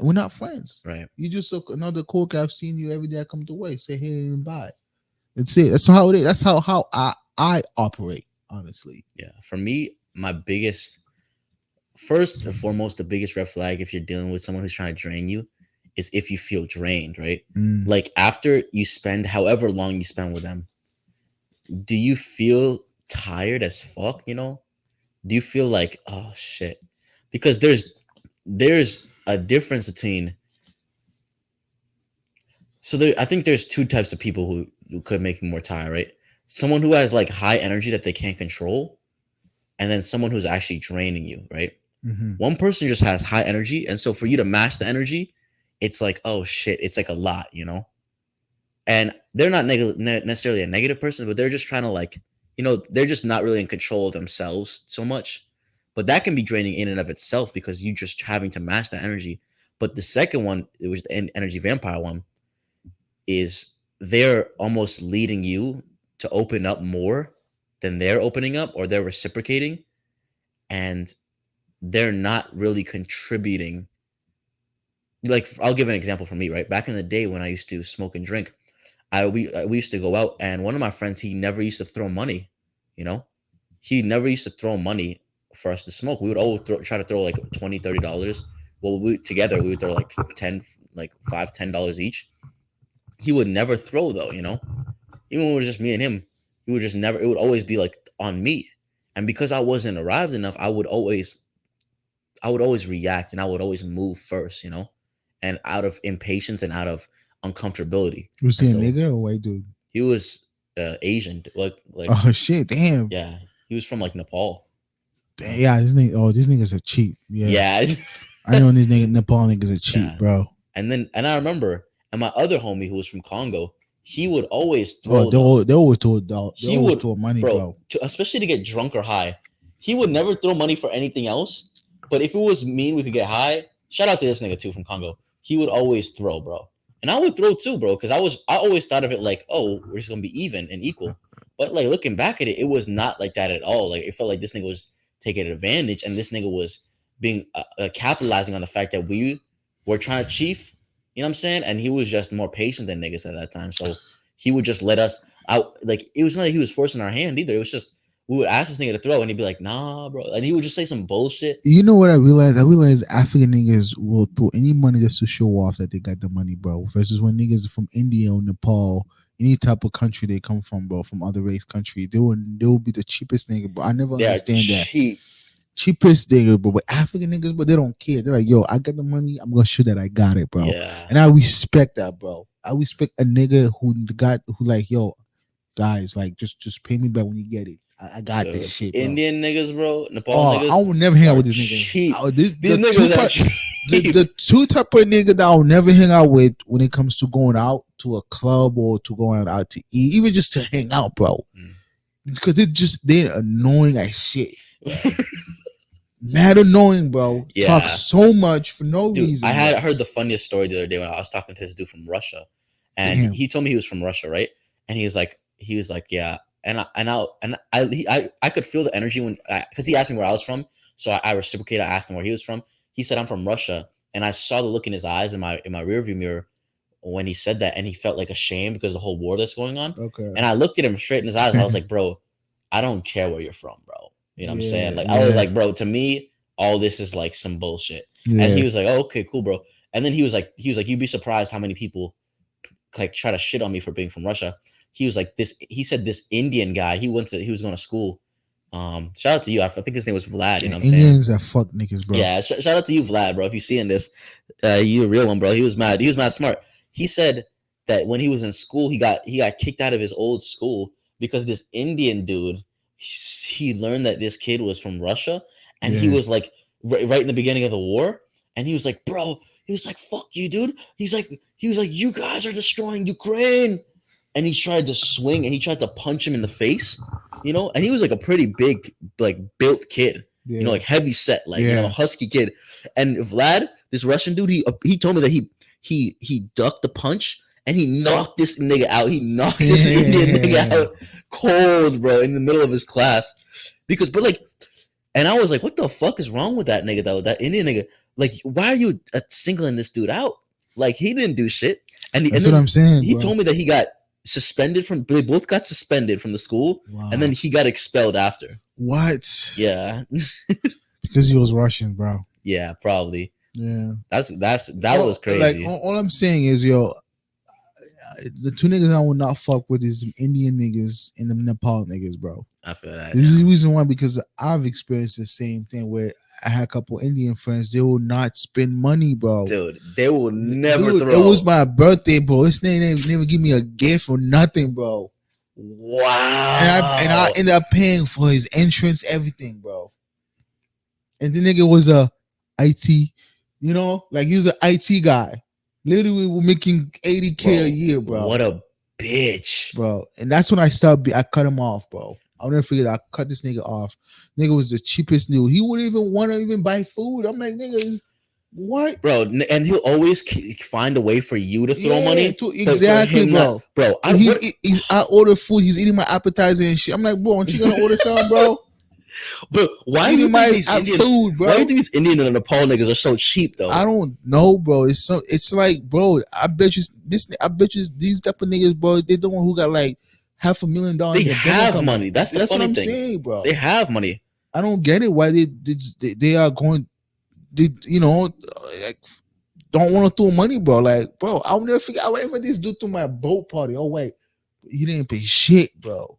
we're not friends. right. You just another coworker. I've seen you every day. I come to work, say hey and bye. That's it. That's how it is. That's how I operate. Honestly. Yeah. For me, my biggest, first and foremost, the biggest red flag if you're dealing with someone who's trying to drain you is if you feel drained, right? Mm. Like after you spend however long you spend with them, do you feel tired as fuck? Do you feel like, oh shit? Because there's a difference between, so there, I think there's two types of people who could make me more tired, right? Someone who has like high energy that they can't control, and then someone who's actually draining you, right? Mm-hmm. One person just has high energy, and so for you to match the energy, it's like, oh shit, it's like a lot, you know. And they're not necessarily a negative person, but they're just trying to like, they're just not really in control of themselves so much. But that can be draining in and of itself because you just having to match that energy. But the second one, it was the energy vampire one, is they're almost leading you to open up more than they're opening up, or they're reciprocating, and they're not really contributing. Like, I'll give an example for me, right? Back in the day when I used to smoke and drink, we used to go out, and one of my friends, he never used to throw money. You know, he never used to throw money for us to smoke. We would always try to throw like $20-$30. Well, we together we would throw like 10, like $5-$10 each. He would never throw though. Even when it was just me and him, he would just never. It would always be like on me, and because I wasn't arrived enough, I would always react, and I would always move first. And out of impatience and out of uncomfortability. Was And he a so nigga or white dude? he was Asian, like Oh shit! Damn. yeah, he was from like Nepal. Damn. Yeah, this nigga. Oh, these niggas are cheap. Yeah, Yeah, I know these Nepal niggas are cheap, yeah. bro. And I remember, and my other homie who was from Congo, he would always Oh, throw though. they always throw dog. They He always would, throw money, bro, bro. especially to get drunk or high. He would never throw money for anything else. But if it was mean, we could get high. Shout out to this nigga too from Congo. He would always throw, bro, and I would throw too, bro, because I always thought of it like, oh, we're just gonna be even and equal. But like looking back at it, it was not like that at all. Like it felt like this nigga was taking advantage, and this nigga was being capitalizing on the fact that we were trying to chief. You know what I'm saying? And he was just more patient than niggas at that time. So he would just let us out. Like it was not like he was forcing our hand either. It was just we would ask this nigga to throw, and he'd be like, "Nah, bro," and he would just say some bullshit. You know what I realized? I realized African niggas will throw any money just to show off that they got the money, bro. Versus when niggas from India or Nepal, any type of country they come from, bro, from other race country, they will be the cheapest nigga, bro. I never understand that. Cheapest nigga, bro. But African niggas, but they don't care. They're like, yo, I got the money. I'm gonna show that I got it, bro. Yeah. And I respect that, bro. I respect a nigga who like, yo, guys, like just pay me back when you get it. I got this shit, bro. Indian niggas, bro. Nepal niggas. I will never hang out with this nigga. These niggas are cheap. The two type of nigga that I'll never hang out with when it comes to going out to a club or to going out to eat, even just to hang out, bro. Because they're annoying as shit. Mad annoying, bro. Yeah. Talk so much for no reason. I had heard the funniest story the other day when I was talking to this dude from Russia, and he told me he was from Russia, right? And he was like, yeah. And I could feel the energy when, because he asked me where I was from, so I reciprocated. I asked him where he was from. He said I'm from Russia, and I saw the look in his eyes in my rearview mirror when he said that, and he felt like ashamed because of the whole war that's going on. Okay. And I looked at him straight in his eyes. And I was like, bro, I don't care where you're from, bro. You know what I'm saying? Like I was like, bro, to me, all this is like some bullshit. Yeah. And he was like, oh, okay, cool, bro. And then he was like, you'd be surprised how many people like try to shit on me for being from Russia. He was like he said this Indian guy, he was going to school. Shout out to you. I think his name was Vlad. You know what I'm saying? Indians are fuck niggas, bro. Yeah, shout out to you, Vlad, bro. If you seeing this, you a real one, bro. He was mad smart. He said that when he was in school, he got kicked out of his old school because this Indian dude, he learned that this kid was from Russia, and he was like right in the beginning of the war, and he was like, bro, he was like, fuck you, dude. He was like, you guys are destroying Ukraine. And he tried to swing, and he tried to punch him in the face, and he was like a pretty big, like built kid, like heavy set, like husky kid. And Vlad, this Russian dude, he told me that he ducked the punch and he knocked this nigga out. He knocked this Indian nigga out cold, bro, in the middle of his class. And I was like, what the fuck is wrong with that nigga though? That Indian nigga, like, why are you singling this dude out? Like, he didn't do shit. That's what I'm saying. He told me that he got suspended they both got suspended from the school, and then he got expelled after. What? Yeah. Because he was Russian, bro. Yeah, probably. Yeah. That was crazy. Like, all I'm saying is, yo, the two niggas I will not fuck with is Indian niggas and the Nepal niggas, bro. I feel that. This is Yeah, the reason why, because I've experienced the same thing where I had a couple Indian friends. They will not spend money, bro. dude, they will never Dude, it was throw. my birthday, bro. This nigga didn't even give me a gift or nothing, bro. And I Wow, ended up paying for his entrance, everything, bro. And the nigga was a IT, like he was an IT guy. Literally, we're making 80K a bro, year, what bro. a bitch, Bro. And that's when I started. I cut him off, bro. I'll never forget. I cut this nigga off. Nigga was the cheapest dude. He wouldn't even want to even buy food. I'm like, nigga, what? bro. And he'll always find a way for you to throw Yeah, money, but for exactly, him not, bro. bro. I He's what, he's I order food. He's eating my appetizer and shit. I'm like, bro, aren't you gonna order something, bro? but why do you Eating think my these Indian, food, why do you bro. think these Indian and Nepal niggas are so cheap though? I don't know, bro. It's like, bro. I bet you this. I bet you these type of niggas, bro. They the one who got like $500,000 They in the bank have account. money. That's the That's what funny I'm thing. saying, They bro. have money. I don't get it. Why they are going. They like don't want to throw money, bro. Like, bro, I'll never forget. I remember this dude to my boat party. Oh wait, he didn't pay shit, bro.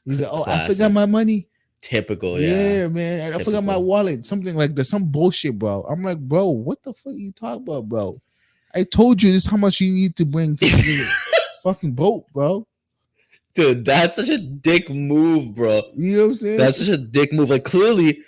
He's like, oh, I forgot Classic. my money. Typical, yeah. Yeah, man. I forgot my Typical. wallet. Something like that. Some bullshit, bro. I'm like, bro, what the fuck are you talking about, bro? I told you this is how much you need to bring to the fucking boat, bro. Dude, that's such a dick move, bro. You know what I'm saying? That's such a dick move. Like clearly,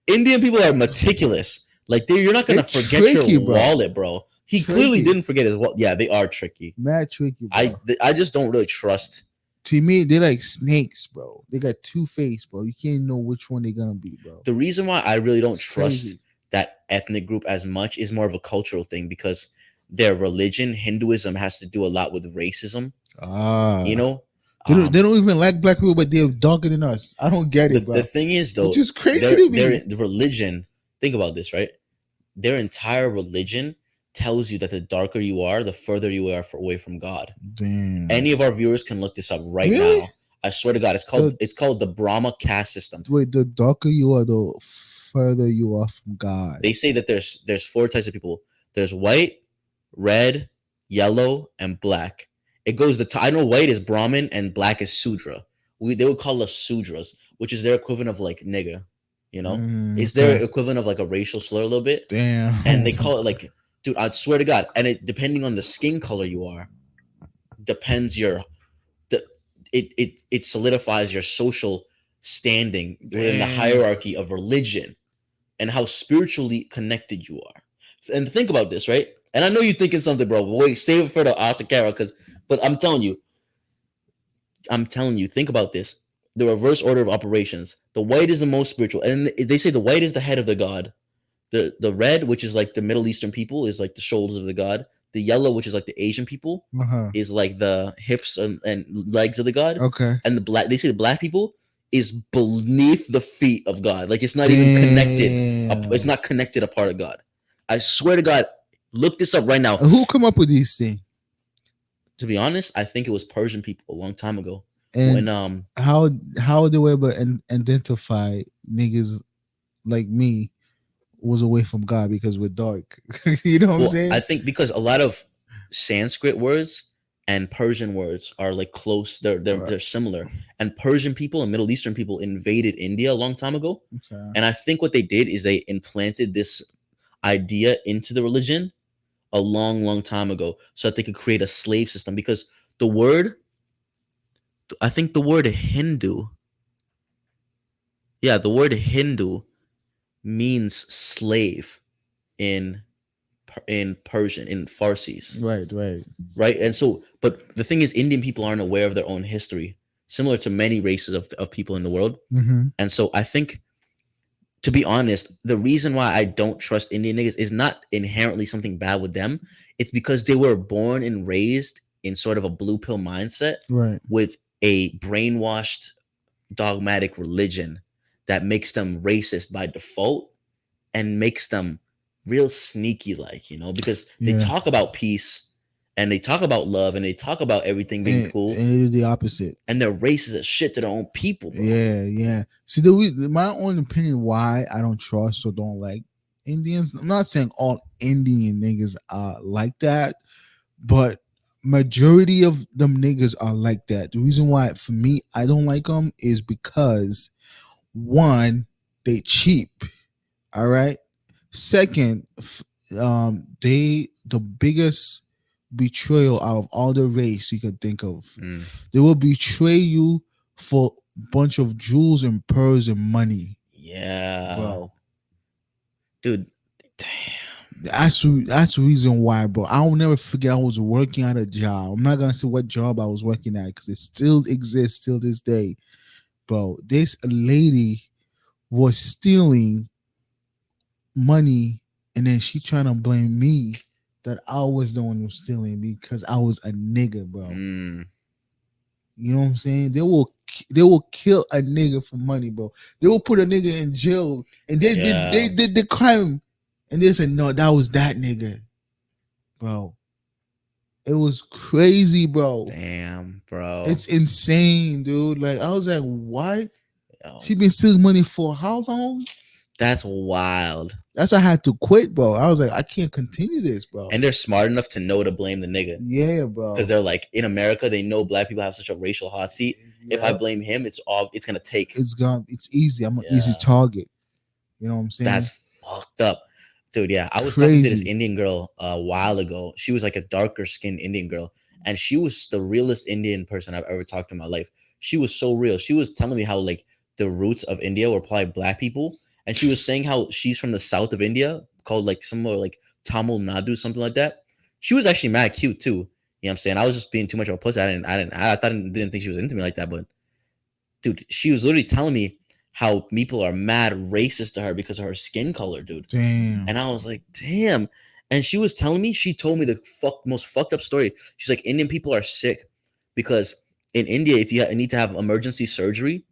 Indian people are meticulous. Like you're not They're gonna forget your tricky, bro. wallet, bro. He clearly Tricky. didn't forget his wallet. Yeah, they are tricky. Mad tricky, bro. I just don't really trust. To me, they're like snakes, bro. They got two face, bro. You can't know which one they're gonna be, bro. The reason why I really don't It's trust crazy. that ethnic group as much is more of a cultural thing because their religion, Hinduism, has to do a lot with racism. Ah, You know, they don't even like black people, but they're darker than us. I don't get it, the bro. thing is Which though, is crazy to me. their religion. Think about this, right? Their entire religion tells you that the darker you are, the further you are away from God. Damn. Any of our viewers can look this up right Really? now. I swear to God, it's called the Brahma caste system. Wait, the darker you are, the further you are from God. They say that there's four types of people. There's white, red, yellow, and black. It goes I know white is Brahmin and black is Sudra. They would call us Sudras, which is their equivalent of like nigga. You know, it's their Okay. equivalent of like a racial slur a little bit. Damn. And they call it like, dude, I swear to God, and it depending on the skin color you are, depends it solidifies your social standing within the Damn. hierarchy of religion and how spiritually connected you are. And think about this, right? And I know you're thinking something, bro. Wait, save it for the after camera, but I'm telling you, think about this. The reverse order of operations. The white is the most spiritual, and they say the white is the head of the god. The red, which is like the Middle Eastern people, is like the shoulders of the god. The yellow, which is like the Asian people, is like the hips and legs of the god. Okay. And the black, they say the black people is beneath the feet of God. Like it's not even connected. It's not connected a part of God. I swear to God, look this up right now. Who come up with these things? To be honest, I think it was Persian people a long time ago. And when how they were able to identify niggas like me was away from God because we're dark. You know what I'm saying? I think because a lot of Sanskrit words and Persian words are like close. They're similar. And Persian people and Middle Eastern people invaded India a long time ago. Okay. And I think what they did is they implanted this idea into the religion a long time ago so that they could create a slave system. Because I think the word Hindu, the word Hindu means slave in Persian, in Farsis. Right. And so, but the thing is, Indian people aren't aware of their own history, similar to many races of people in the world. Mm-hmm. And so I think, to be honest, the reason why I don't trust Indian niggas is not inherently something bad with them. It's because they were born and raised in sort of a blue pill mindset, Right, with a brainwashed, dogmatic religion that makes them racist by default and makes them real sneaky, like, because they talk about peace and they talk about love and they talk about everything being cool, and it is the opposite. and they're racist as shit to their own people, bro. Yeah. See, my own opinion why I don't trust or don't like Indians. I'm not saying all Indian niggas are like that, but majority of them niggas are like that. The reason why for me I don't like them is because one, they cheap. All right. Second, they the biggest betrayal out of all the race you could think of. Mm. They will betray you for a bunch of jewels and pearls and money, Yeah, bro. dude. Damn. That's the reason why, bro. I'll never forget. I was working at a job. I'm not gonna say what job I was working at because it still exists till this day, bro. This lady was stealing money, and then she trying to blame me that I was the one who was stealing because I was a nigga, bro. Mm. You know what I'm saying? They will kill a nigga for money, bro. They will put a nigga in jail, and they Yeah. did the crime, and they said no, that was that nigga, bro. It was crazy, bro. Damn, bro. It's insane, dude. Like I was like, what? Yo, She been stealing money for how long? that's wild. That's why I had to quit, bro. I was like, I can't continue this, bro. And they're smart enough to know to blame the nigga Yeah, because bro. they're like in America, they know black people have such a racial hot seat. If I Yeah, blame him, it's all it's gonna take. it's gone. It's easy. I'm an easy Yeah, target. You know what I'm saying? that's fucked up, dude. Yeah, I was talking to this Crazy. Indian girl a while ago. She was like a darker skinned Indian girl, and she was the realest Indian person I've ever talked to in my life. She was so real. She was telling me how like the roots of India were probably black people, and she was saying how she's from the south of India, called like somewhere like Tamil Nadu, something like that. She was actually mad cute too. You know what I'm saying? I was just being too much of a pussy. I thought didn't think she was into me like that, but dude, she was literally telling me how people are mad racist to her because of her skin color, dude. Damn. And I was like, damn. And she was telling me, she told me the most fucked up story. She's like, Indian people are sick because in India, if you need to have emergency surgery,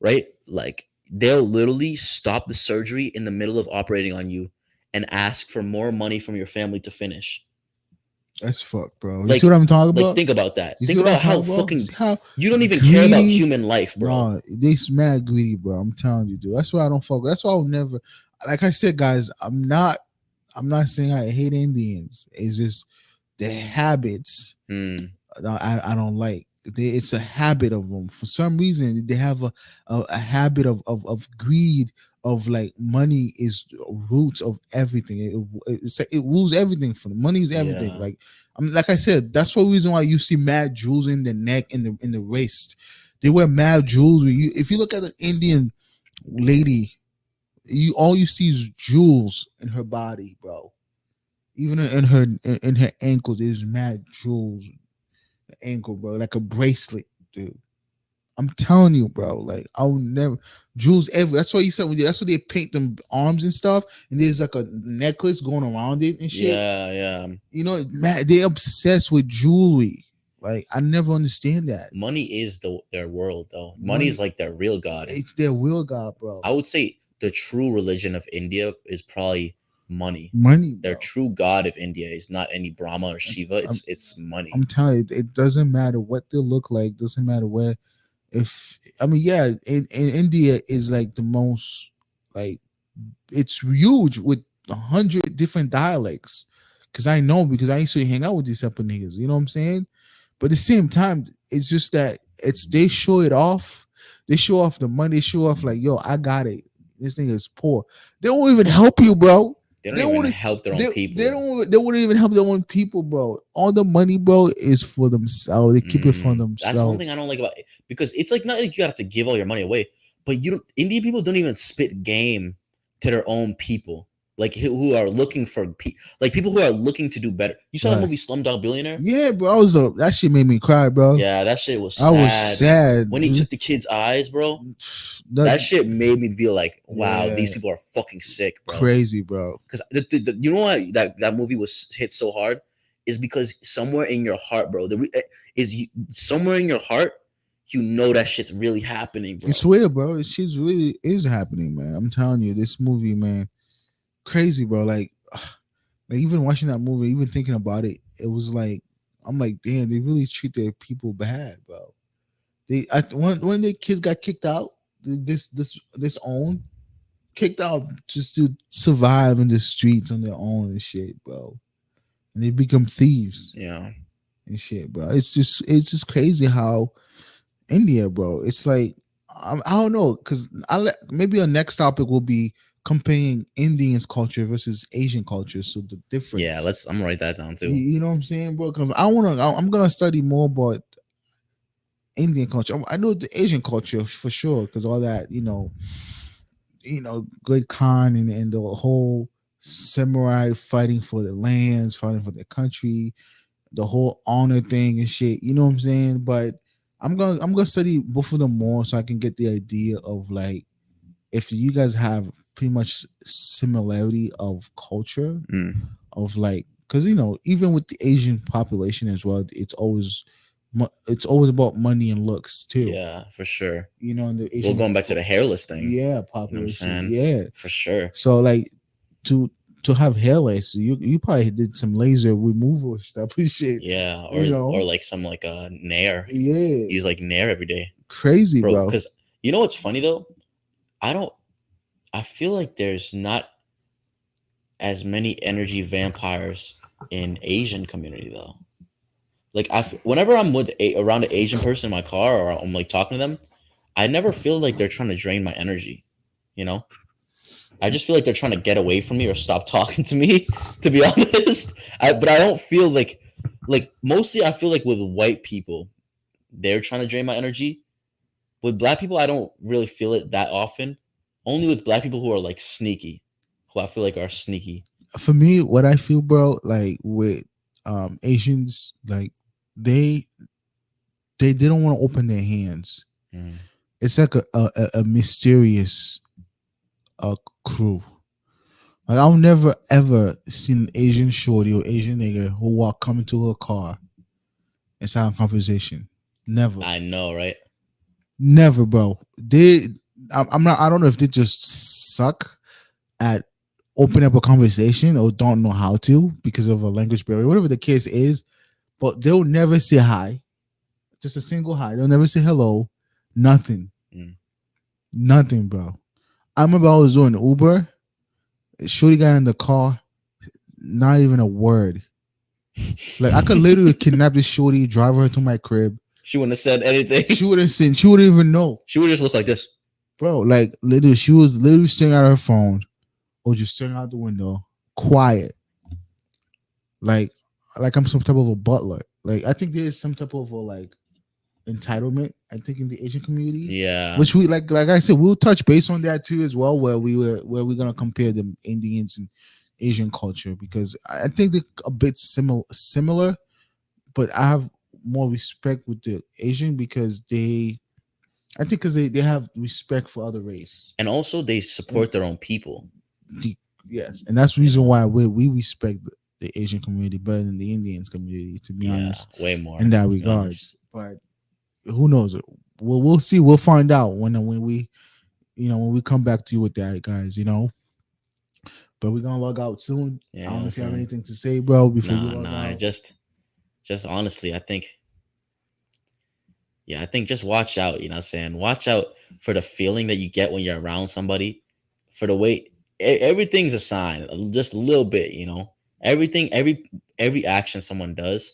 right? Like they'll literally stop the surgery in the middle of operating on you and ask for more money from your family to finish. That's fucked, bro. You see Like, what I'm talking like about? think about that. You see Think what I'm about how talking about? fucking See how you don't even care about greedy? human life, bro. No, they mad greedy, bro. I'm telling you, dude. That's why I don't fuck. That's why I'll never. Like I said, guys, I'm not. I'm not saying I hate Indians. It's just their habits Hmm. I don't like. It's a habit of them. For some reason, they have a habit of greed, of like money is roots of everything. It rules everything for them. Money is everything. Yeah. Like like I said, that's the reason why you see mad jewels in the neck, in the wrist. They wear mad jewels. If you look at an Indian lady, you all you see is jewels in her body, bro. Even in her ankle, there's mad jewels ankle, bro, like a bracelet, dude. I'm telling you, bro. Like I'll never jewels ever. That's why you said that's why they paint them arms and stuff, and there's like a necklace going around it and shit. Yeah, yeah. You know, man, they obsessed with jewelry. Like I never understand that. Money is their world, though. Money Money, is like their real god. it's their will, God, bro. I would say the true religion of India is probably money. Money, Their bro. true god of India is not any Brahma or Shiva. I'm, It's money. I'm telling you, it doesn't matter what they look like. Doesn't matter where. If I mean, yeah, in India is like the most like it's huge with 100 different dialects. Cause I know because I used to hang out with these type of niggas. You know what I'm saying? But at the same time, it's just that it's they show it off. They show off the money. They show off like, yo, I got it. This nigga is poor. They won't even help you, bro. They don't They even won't. help their own They people. don't. They wouldn't even help their own people, bro. All the money, bro, is for themselves. They keep it for That's one thing themselves. I don't like about it because it's like not like you have to give all your money away, but you don't. Indian people don't even spit game to their own people, like who are looking for like people who are looking to do better. You saw the Right. movie Slumdog Billionaire? Yeah, bro. That shit made me cry, bro. Yeah, that shit was I was sad. sad. When he took the kid's eyes, bro, That, that shit made me be like, wow, these yeah, people are fucking sick, bro. crazy, bro. Because you know why that movie was hit so hard is because somewhere in your heart, bro, somewhere in your heart, you know that shit's really happening, bro. It's weird, bro. It shit's really is happening, man. I'm telling you, this movie, man, crazy, bro. Like even watching that movie, even thinking about it, it was like I'm like, damn, they really treat their people bad, bro. When the kids got kicked out, this own kicked out just to survive in the streets on their own and shit, bro. And they become thieves. Yeah, and shit, bro. It's just crazy how India, bro. It's like I don't know, because maybe our next topic will be comparing Indians culture versus Asian culture. So the Yeah, difference, I'm gonna write that down you, too. you know what I'm saying, bro? Because I'm gonna study more about Indian culture. I know the Asian culture for sure, because all that, good Khan and the whole samurai fighting for their lands, fighting for their country, the whole honor thing and shit. You know what I'm saying? But I'm gonna study both of them more so I can get the idea of like if you guys have pretty much similarity of culture Mm, of like because even with the Asian population as well, it's always about money and looks too. yeah, for sure. In the Well, Asian going back to the hairless thing, yeah you know what I'm population, saying? yeah. For sure. So like to to have hair lace, you probably did some laser removal stuff and shit. Yeah, You or know, like some like nair. yeah, Use like nair every day, crazy, bro. bro. Because you know what's funny though? I don't. I feel like there's not as many energy vampires in Asian community though. Like whenever I'm around an Asian person in my car or I'm like talking to them, I never feel like they're trying to drain my energy. You know, I just feel like they're trying to get away from me or stop talking to me. To be honest, but I don't feel like mostly I feel like with white people they're trying to drain my energy. With black people, I don't really feel it that often. Only with black people who are like sneaky, who I feel like are sneaky. For me, what I feel, bro, like with Asians, like they they don't want to open their hands. Mm. It's like a mysterious uh crew. Like I'll never ever seen an Asian shorty or Asian nigga who walk come into a car and start a conversation. Never, I know, right? never, bro. I'm not. I don't know if they just suck at opening up a conversation or don't know how to because of a language barrier, whatever the case is. But they'll never say hi, just a single hi. They'll never say hello, nothing, Mm. nothing, bro. I remember I was doing Uber. Shorty guy in the car, not even a word. Like I could literally kidnap this shorty, drive her to my crib. She wouldn't have said anything. She wouldn't sing. She wouldn't even know, She would just look like this. bro. Like literally, she was literally staring at her phone or just staring out the window, quiet. Like, I'm some type of a butler. Like I think there is some type of a like entitlement. I think in the Asian community, Yeah. which we like I said, we'll touch base on that too as well, where we're gonna compare the Indians and Asian culture because I think they're a bit similar, but I have more respect with the Asian because I think because they have respect for other race. And also they And support their own people, the, yes, and that's the you reason know? why we respect the Asian community better than the Indians community, to be Yeah, honest, way more, in that to be honest. regards. But who knows? We'll see. We'll find out when we when we come back to you with that, guys. But we're gonna log out soon. Yeah, I you know don't what know I'm if you have saying? anything to say, bro, before we Nah, log nah, out. just honestly, I think yeah, I think just watch out, you know what I'm saying? Watch out for the feeling that you get when you're around somebody, for the way everything's a sign, just a little bit, you know. Everything every action someone does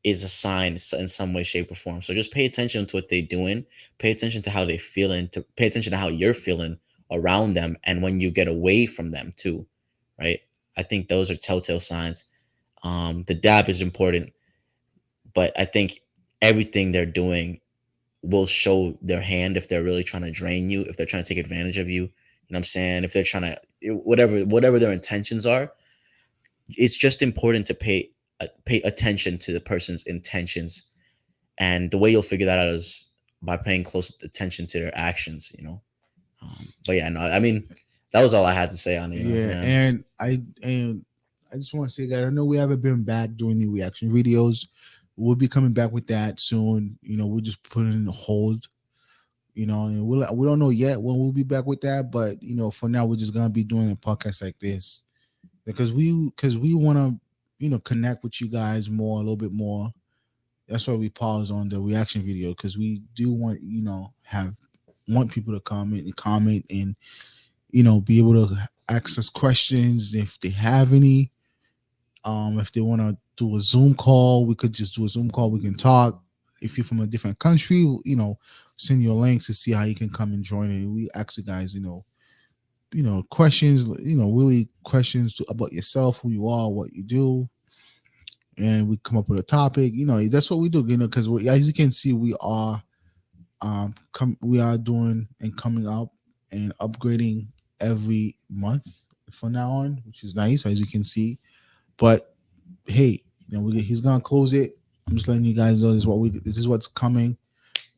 is a sign in some way, shape, or form. So just pay attention to what they're doing. Pay attention to how they feeling. To pay attention to how you're feeling around them, and when you get away from them too, right? I think those are telltale signs. The dab is important, but I think everything they're doing will show their hand if they're really trying to drain you, if they're trying to take advantage of you. You know what I'm saying? If they're trying to whatever their intentions are, it's just important to pay attention to the person's intentions, and the way you'll figure that out is by paying close attention to their actions. But yeah, no, I mean that was all I had to say on it. You know what I'm Yeah, saying? and I just want to say, guys, I know we haven't been back doing the reaction videos. We'll be coming back with that soon. We'll just put it in the hold. And we don't know yet when we'll be back with that, but for now we're just gonna be doing a podcast like this because we want to connect with you guys more, a little bit more. That's why we pause on the reaction video because we do want have want people to comment and be able to ask us questions if they have any. If they want to do a Zoom call. We could just do a Zoom call. We can talk. If you're from a different country, send you a link to see how you can come and join it. We actually, guys, questions, really questions about yourself, who you are, what you do, and we come up with a topic. That's what we do. Because as you can see, we are doing and coming up and upgrading every month from now on, which is nice, as you can see. But hey, he's gonna close it. I'm just letting you guys know this is what's coming,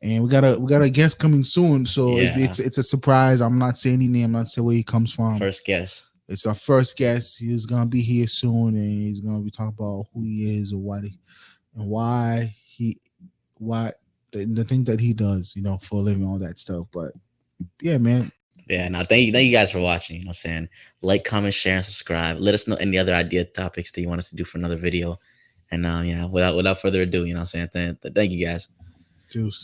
and we got a guest coming soon. So Yeah. it's a surprise. I'm not saying any name. I'm not saying where he comes from. First guess. It's our first guest. He's gonna be here soon, and he's gonna be talking about who he is, or and why the thing that he does, for a living, all that stuff. But yeah, man. Yeah, now thank you guys for watching. You know what I'm saying? Like, comment, share, and subscribe. Let us know any other idea topics that you want us to do for another video. And yeah, without further ado, you know what I'm saying? Thank you guys. Deuce.